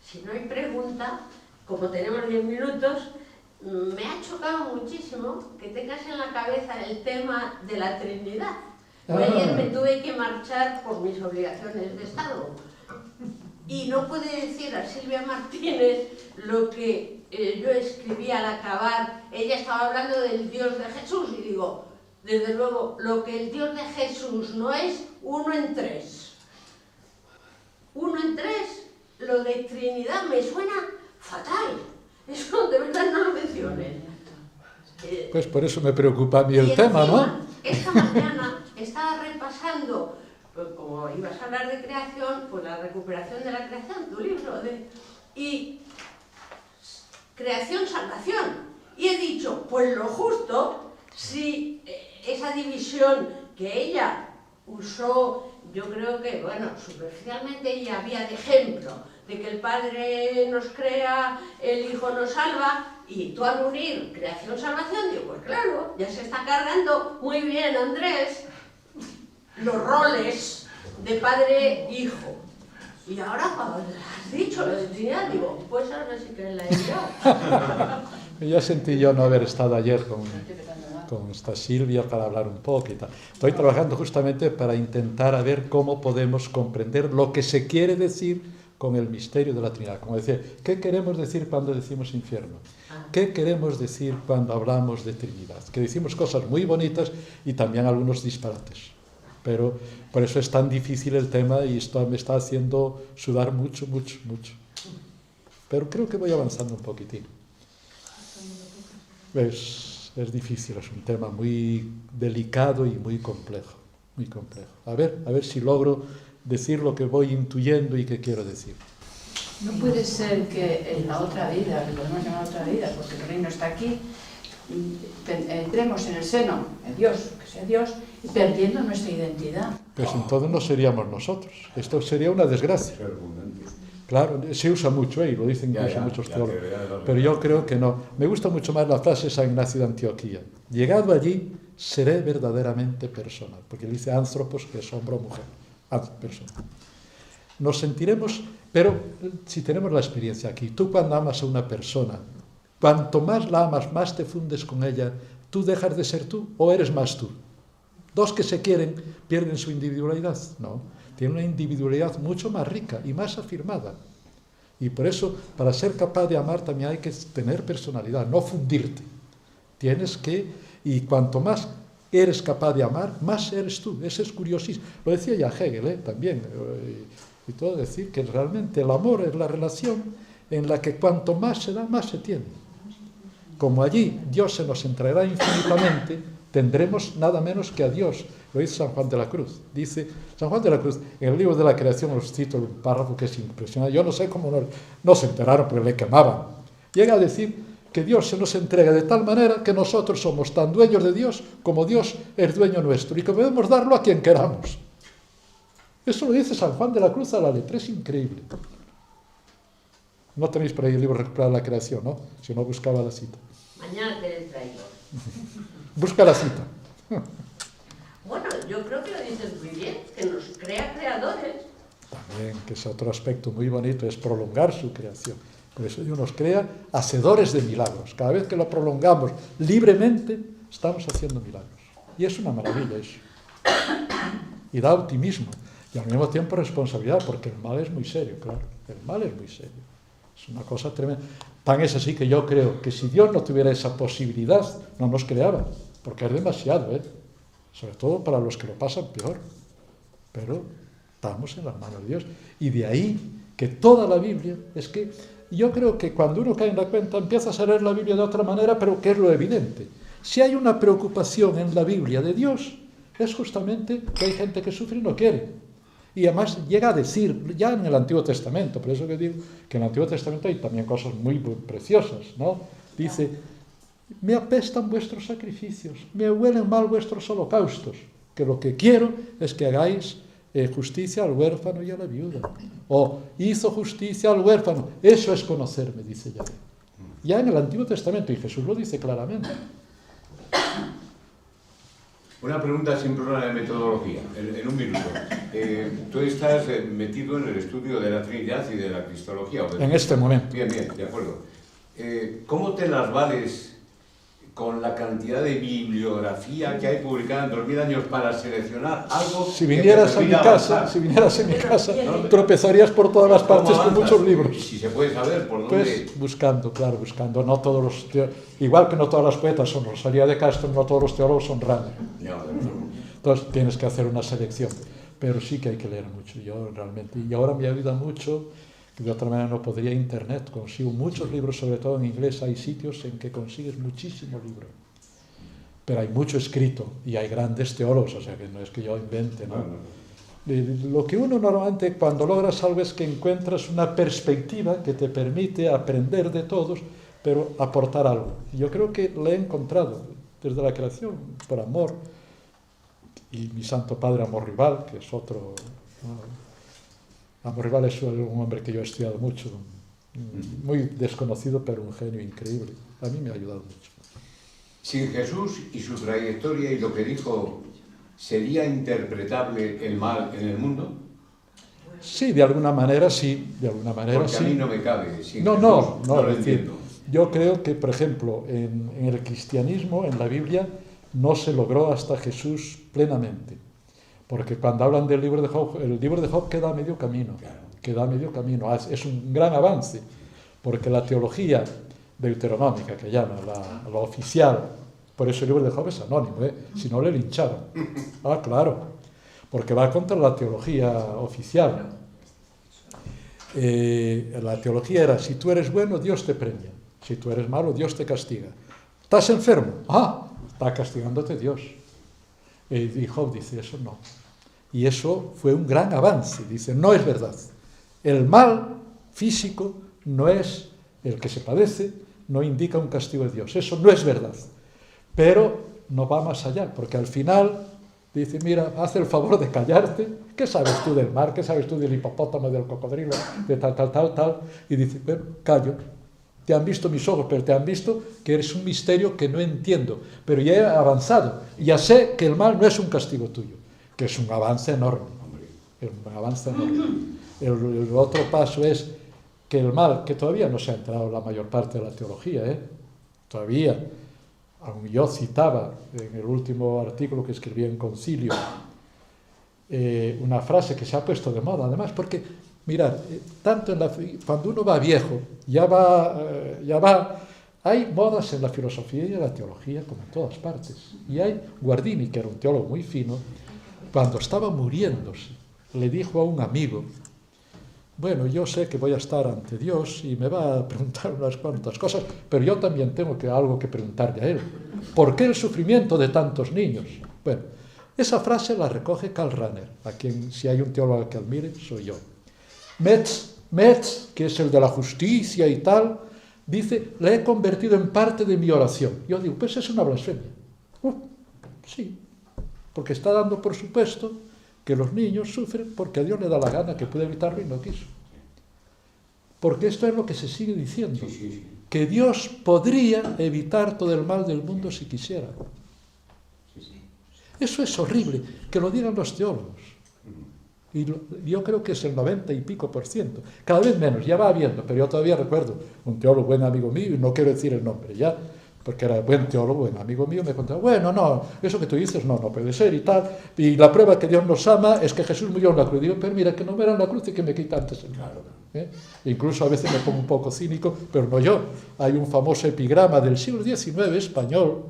Si no hay pregunta, como tenemos 10 minutos, me ha chocado muchísimo que tengas en la cabeza el tema de la Trinidad. Ayer me tuve que marchar por mis obligaciones de Estado. Y no puede decir a Silvia Martínez lo que yo escribí al acabar. Ella estaba hablando del Dios de Jesús y digo, desde luego, lo que el Dios de Jesús no es uno en tres. Uno en tres, lo de Trinidad me suena fatal. Eso de verdad no lo mencionen. Pues por eso me preocupa a mí el tema, ¿no? Esta mañana estaba repasando, pues como ibas a hablar de creación, pues la recuperación de la creación, tu libro, y creación, salvación. Y he dicho, pues lo justo, si esa división que ella usó, yo creo que, bueno, superficialmente ella había de ejemplo, de que el Padre nos crea, el Hijo nos salva, y tú al unir creación-salvación, digo, pues claro, ya se está cargando muy bien, Andrés, los roles de padre-hijo. Y ahora, has dicho lo de Trinidad, digo, pues ahora sí que la he liado. Ya sentí yo no haber estado ayer con esta Silvia para hablar un poco y tal. Estoy trabajando justamente para intentar a ver cómo podemos comprender lo que se quiere decir con el misterio de la Trinidad. Como decía, ¿qué queremos decir cuando decimos infierno? ¿Qué queremos decir cuando hablamos de Trinidad? Que decimos cosas muy bonitas y también algunos disparates. Pero por eso es tan difícil el tema y esto me está haciendo sudar mucho, mucho, mucho. Pero creo que voy avanzando un poquitín. Es difícil, es un tema muy delicado y muy complejo. Muy complejo. A ver si logro decir lo que voy intuyendo y que quiero decir. No puede ser que en la otra vida, que podemos llamar otra vida, porque el reino está aquí, entremos en el seno de Dios, que sea Dios, y perdiendo nuestra identidad. Pues entonces no seríamos nosotros. Esto sería una desgracia. Claro, se usa mucho, y lo dicen incluso muchos teólogos, pero yo creo que no. Me gusta mucho más la frase de San Ignacio de Antioquía. Llegado allí, seré verdaderamente personal, porque dice anthropos, que es hombre o mujer. Persona. Nos sentiremos, pero si tenemos la experiencia aquí, tú cuando amas a una persona, cuanto más la amas, más te fundes con ella, ¿tú dejas de ser tú o eres más tú? Dos que se quieren pierden su individualidad, no, tienen una individualidad mucho más rica y más afirmada. Y por eso, para ser capaz de amar también hay que tener personalidad, no fundirte. Tienes que, y cuanto más eres capaz de amar, más eres tú. Eso es curiosísimo. Lo decía ya Hegel, también. Y todo decir que realmente el amor es la relación en la que cuanto más se da, más se tiene. Como allí Dios se nos entregará infinitamente, tendremos nada menos que a Dios. Lo dice San Juan de la Cruz. Dice San Juan de la Cruz, en el libro de la creación, os cito un párrafo que es impresionante. Yo no sé cómo no se enteraron porque le quemaban. Llega a decir que Dios se nos entrega de tal manera que nosotros somos tan dueños de Dios como Dios es dueño nuestro y que podemos darlo a quien queramos. Eso lo dice San Juan de la Cruz a la letra, es increíble. No tenéis por ahí el libro Recuperar la Creación, ¿no? Si no, buscaba la cita. Mañana te traigo. Busca la cita. Bueno, yo creo que lo dices muy bien, que nos crea creadores. También, que es otro aspecto muy bonito, es prolongar su creación. Por eso Dios nos crea hacedores de milagros. Cada vez que lo prolongamos libremente, estamos haciendo milagros. Y es una maravilla eso. y da optimismo, y al mismo tiempo responsabilidad, porque el mal es muy serio, claro, el mal es muy serio, es una cosa tremenda. Tan es así que yo creo que si Dios no tuviera esa posibilidad, no nos creaba, porque es demasiado, sobre todo para los que lo pasan peor, pero estamos en las manos de Dios, y de ahí que toda la Biblia, es que yo creo que cuando uno cae en la cuenta empiezas a leer la Biblia de otra manera, pero que es lo evidente. Si hay una preocupación en la Biblia de Dios, es justamente que hay gente que sufre y no quiere. Y además llega a decir, ya en el Antiguo Testamento, por eso que digo que en el Antiguo Testamento hay también cosas muy preciosas, ¿no? Dice, me apestan vuestros sacrificios, me huelen mal vuestros holocaustos, que lo que quiero es que hagáis justicia al huérfano y a la viuda. O hizo justicia al huérfano, eso es conocerme, dice Yahvé. Ya en el Antiguo Testamento, y Jesús lo dice claramente. Una pregunta sin problema de metodología, en un minuto. Tú estás metido en el estudio de la Trinidad y de la Cristología. En este momento. Bien, de acuerdo. ¿Cómo te las vales con la cantidad de bibliografía que hay publicada en 2000 años para seleccionar algo? Si vinieras a mi casa, tropezarías por todas las partes con muchos libros. Si se puede saber por dónde. Pues buscando, no todos los igual que no todas las poetas son Rosalía de Castro, no todos los teólogos son Runner. Entonces tienes que hacer una selección, pero sí que hay que leer mucho. Yo realmente, y ahora me ayuda mucho, que de otra manera no podría, Internet. Consigo muchos libros, sobre todo en inglés. Hay sitios en que consigues muchísimo libro, pero hay mucho escrito y hay grandes teólogos, o sea que no es que yo invente, ¿no? Lo que uno normalmente cuando logras algo es que encuentras una perspectiva que te permite aprender de todos, pero aportar algo. Yo creo que lo he encontrado desde la creación, por Amor, y mi santo padre Amor Rival, que es otro, ¿no? Amor Rival es un hombre que yo he estudiado mucho, muy desconocido, pero un genio increíble. A mí me ha ayudado mucho. Sin Jesús y su trayectoria y lo que dijo, ¿sería interpretable el mal en el mundo? Sí, de alguna manera sí, Porque a mí no me cabe. Sin no, Jesús, no, lo es decir, entiendo. yo creo que, por ejemplo, en el cristianismo, en la Biblia, no se logró hasta Jesús plenamente. Porque cuando hablan del libro de Job, el libro de Job queda a medio camino. Es un gran avance, porque la teología deuteronómica, que llama, la oficial, por eso el libro de Job es anónimo, si no le linchaban. Claro, porque va contra la teología oficial. La teología era, si tú eres bueno, Dios te premia. Si tú eres malo, Dios te castiga. ¿Estás enfermo? Está castigándote Dios. Y Job dice, eso no. Y eso fue un gran avance. Dice, no es verdad. El mal físico no es el que se padece, no indica un castigo de Dios. Eso no es verdad. Pero no va más allá, porque al final dice, mira, haz el favor de callarte. ¿Qué sabes tú del mar? ¿Qué sabes tú del hipopótamo, del cocodrilo, de tal? Y dice, bueno, callo. Te han visto mis ojos, pero te han visto que eres un misterio que no entiendo. Pero ya he avanzado. Ya sé que el mal no es un castigo tuyo, que es un avance enorme. El otro paso es que el mal, que todavía no se ha entrado la mayor parte de la teología, todavía, aun yo citaba en el último artículo que escribí en Concilio, una frase que se ha puesto de moda, además, porque, mirad, cuando uno va viejo, ya va, hay modas en la filosofía y en la teología, como en todas partes. Y hay Guardini, que era un teólogo muy fino, cuando estaba muriéndose, le dijo a un amigo, bueno, yo sé que voy a estar ante Dios y me va a preguntar unas cuantas cosas, pero yo también tengo algo que preguntarle a Él. ¿Por qué el sufrimiento de tantos niños? Bueno, esa frase la recoge Karl Rahner, a quien, si hay un teólogo que admire, soy yo. Metz, que es el de la justicia y tal, dice, le he convertido en parte de mi oración. Yo digo, pues es una blasfemia. Sí, porque está dando por supuesto que los niños sufren porque a Dios le da la gana, que puede evitarlo y no quiso. Porque esto es lo que se sigue diciendo, que Dios podría evitar todo el mal del mundo si quisiera. Eso es horrible, que lo digan los teólogos. Y yo creo que es el 90 y pico %. Cada vez menos, ya va habiendo, pero yo todavía recuerdo un teólogo, buen amigo mío, y no quiero decir el nombre, ya porque era buen teólogo, buen amigo mío, me contaba, bueno, no, eso que tú dices no puede ser y tal, y la prueba que Dios nos ama es que Jesús murió en la cruz. Digo, pero mira, que no muera en la cruz y que me quita antes el mal. Incluso a veces me pongo un poco cínico, pero no yo. Hay un famoso epigrama del siglo XIX español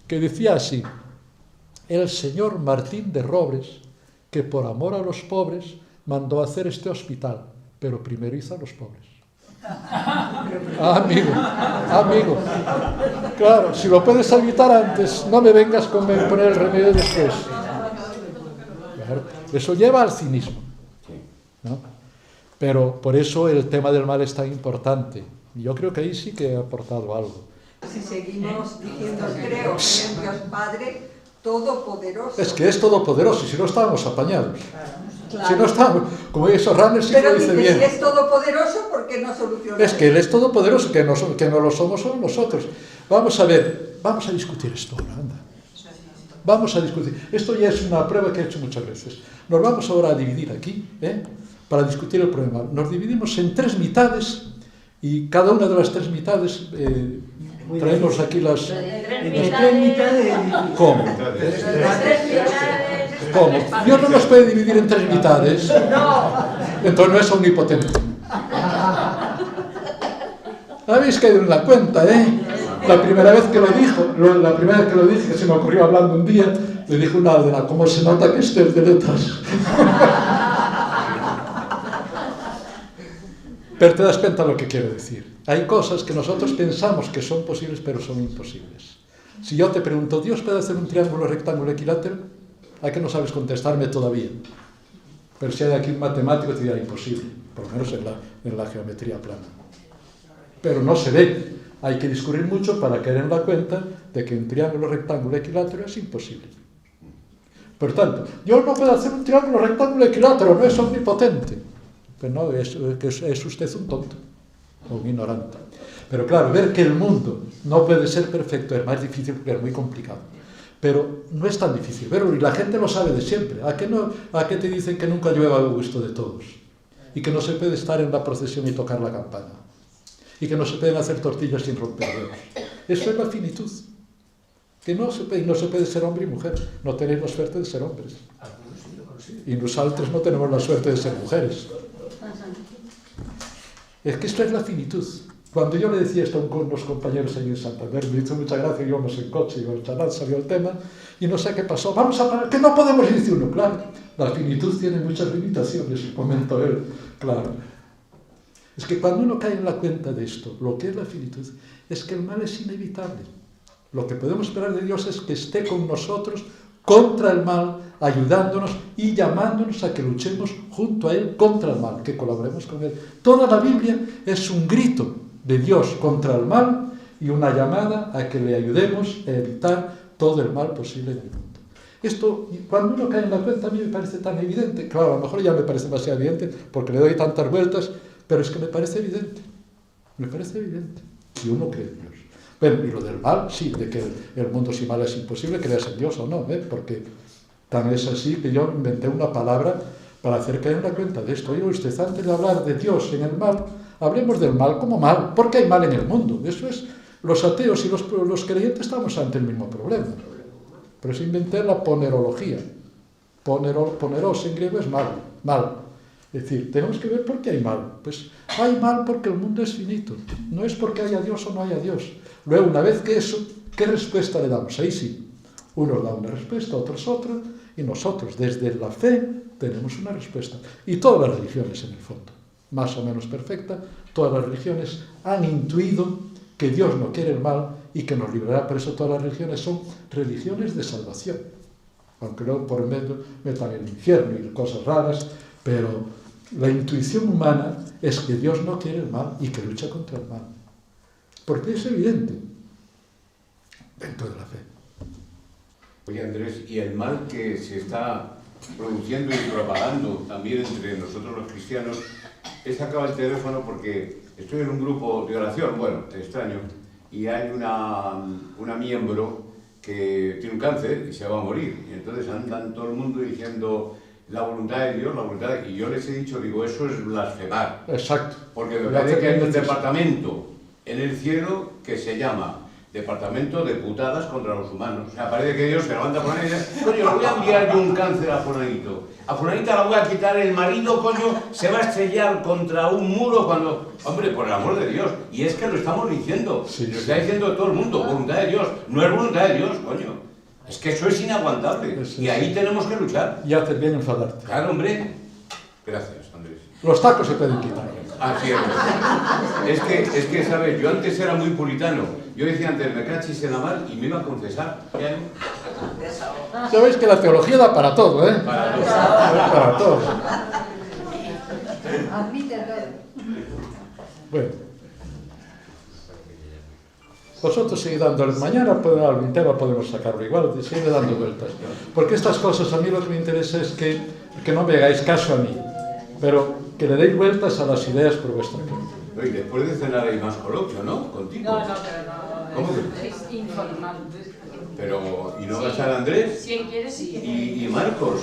que decía así: el señor Martín de Robres, que por amor a los pobres mandó hacer este hospital, pero primero hizo a los pobres. Amigo, claro, si lo puedes evitar antes, no me vengas con poner el remedio después. Claro, eso lleva al cinismo, ¿no? Pero por eso el tema del mal es tan importante. Yo creo que ahí sí que he aportado algo. Si seguimos diciendo, creo que es Dios Padre Todopoderoso. Es que es todopoderoso, y si no estábamos apañados. Claro. Si no estamos, como eso Ranner sí Pero lo dice dice, bien. si es todopoderoso, ¿por qué no soluciona? Es que Él es todopoderoso, que no lo somos nosotros. Vamos a ver, vamos a discutir esto ahora, anda. Vamos a discutir. Esto ya es una prueba que he hecho muchas veces. Nos vamos ahora a dividir aquí, para discutir el problema. Nos dividimos en 3 mitades y cada una de las 3 mitades traemos aquí las... ¿Cómo? ¿Cómo? Dios no nos puede dividir en 3 mitades. Entonces no es omnipotente. Habéis caído en la cuenta, La primera vez que lo dije, que se me ocurrió hablando un día, le dije una de cómo se nota que este es de letras. Pero te das cuenta de lo que quiero decir. Hay cosas que nosotros pensamos que son posibles, pero son imposibles. Si yo te pregunto, ¿Dios puede hacer un triángulo, rectángulo, equilátero? ¿A qué no sabes contestarme todavía? Pero si hay aquí un matemático, te dirá imposible, por lo menos en la geometría plana. Pero no se ve. Hay que discurrir mucho para caer en la cuenta de que un triángulo, rectángulo, equilátero es imposible. Por tanto, Dios no puede hacer un triángulo, rectángulo, equilátero, no es omnipotente. Pero no, es usted un tonto o un ignorante. Pero claro, ver que el mundo no puede ser perfecto es más difícil porque es muy complicado. Pero no es tan difícil verlo y la gente lo sabe de siempre. ¿A qué te dicen que nunca llueve a gusto de todos? Y que no se puede estar en la procesión y tocar la campana. Y que no se pueden hacer tortillas sin romper dedos. Eso es la finitud. Que no se puede ser hombre y mujer. No tenéis la suerte de ser hombres. Y nosotros no tenemos la suerte de ser mujeres. Es que esto es la finitud. Cuando yo le decía esto a unos compañeros allí en Santander, me hizo mucha gracia, íbamos en coche, y al charlar salió el tema, y no sé qué pasó, vamos a parar, que no podemos ir, dice uno, claro, la finitud tiene muchas limitaciones, comentó él, claro. Es que cuando uno cae en la cuenta de esto, lo que es la finitud, es que el mal es inevitable. Lo que podemos esperar de Dios es que esté con nosotros contra el mal, ayudándonos y llamándonos a que luchemos junto a Él contra el mal, que colaboremos con Él. Toda la Biblia es un grito de Dios contra el mal y una llamada a que le ayudemos a evitar todo el mal posible en el mundo. Esto, cuando uno cae en la cuenta, a mí me parece tan evidente. Claro, a lo mejor ya me parece demasiado evidente porque le doy tantas vueltas, pero es que me parece evidente. Me parece evidente. Y uno cree en Dios. Bueno, y lo del mal, sí, de que el mundo sin mal es imposible, creas en Dios o no, porque tan es así que yo inventé una palabra para hacer caer en la cuenta de esto. Oye, usted, antes de hablar de Dios en el mal, hablemos del mal como mal, porque hay mal en el mundo. Eso es, los ateos y los creyentes estamos ante el mismo problema. Pero se inventé la ponerología. Poneros en griego es mal. Es decir, tenemos que ver por qué hay mal. Pues hay mal porque el mundo es finito. No es porque haya Dios o no haya Dios. Luego, una vez que eso, ¿qué respuesta le damos? Ahí sí. Unos dan una respuesta, otros otra, y nosotros, desde la fe, tenemos una respuesta. Y todas las religiones, en el fondo, más o menos perfecta, todas las religiones han intuido que Dios no quiere el mal y que nos librará. Por eso todas las religiones son religiones de salvación. Aunque luego por medio metan el infierno y cosas raras, pero la intuición humana es que Dios no quiere el mal y que lucha contra el mal. Porque es evidente dentro de la fe. Oye, Andrés, y el mal que se está produciendo y propagando también entre nosotros los cristianos, he sacado el teléfono porque estoy en un grupo de oración, bueno, extraño, y hay una miembro que tiene un cáncer y se va a morir. Y entonces andan todo el mundo diciendo la voluntad de Dios, la voluntad de... Y yo les he dicho, digo, eso es blasfemar. Exacto. Porque me parece que hay un departamento en el cielo que se llama departamento de putadas contra los humanos. O sea, parece que Dios se levanta por ahí y dice, coño, le voy a enviar yo un cáncer a fulanito. A fulanita la voy a quitar el marido, coño, se va a estrellar contra un muro cuando... Hombre, por el amor de Dios. Y es que lo estamos diciendo. Sí, lo sí. está diciendo todo el mundo. Voluntad de Dios. No es voluntad de Dios, coño. Es que eso es inaguantable. Sí, y ahí sí. tenemos que luchar. Y haces bien enfadarte. Claro, hombre. Gracias, Andrés. Los tacos se pueden quitar. Así es. Es que, ¿sabes? Yo antes era muy puritano. Yo decía antes, me cachis en la mar y me iba a confesar. Ya no. Ya veis que la teología da para todo, ¿eh? Para los... Para todo. Admite todo. Bueno. Vosotros seguid dándole. Mañana algún tema podemos sacarlo igual, seguid dando vueltas. Porque estas cosas a mí lo que me interesa es que no me hagáis caso a mí, pero que le deis vueltas a las ideas por vuestra cuenta. Oye, después de cenar hay más coloquio, ¿no? Contigo. No, pero no. ¿Cómo Es informal. Pero, ¿y no va a estar Andrés? Si quieres, sí. ¿Y Marcos?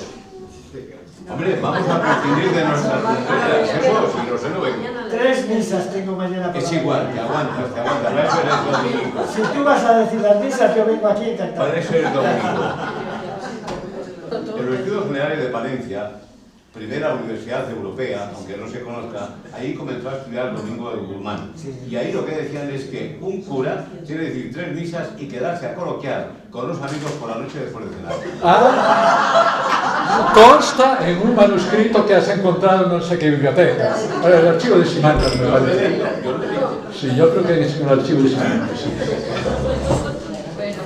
Hombre, vamos a prescindir de nuestras fronteras. Eso, si no sé, no vengo. 3 misas tengo mañana por Es la igual, mañana. te aguantas. Para eso eres domingo. Si tú vas a decir las misas, yo vengo aquí encantado. Para eso eres domingo. En los estudios generales de Palencia, primera universidad europea, aunque no se conozca, ahí comenzó a estudiar el domingo de Guzmán. Y ahí lo que decían es que un cura tiene que decir 3 misas y quedarse a coloquiar con los amigos por la noche después de cenar. Consta en un manuscrito que has encontrado en no sé qué biblioteca. El archivo de Simancas, me parece. Yo lo digo. Sí, yo creo que es en el archivo de Simancas. Sí. Bueno.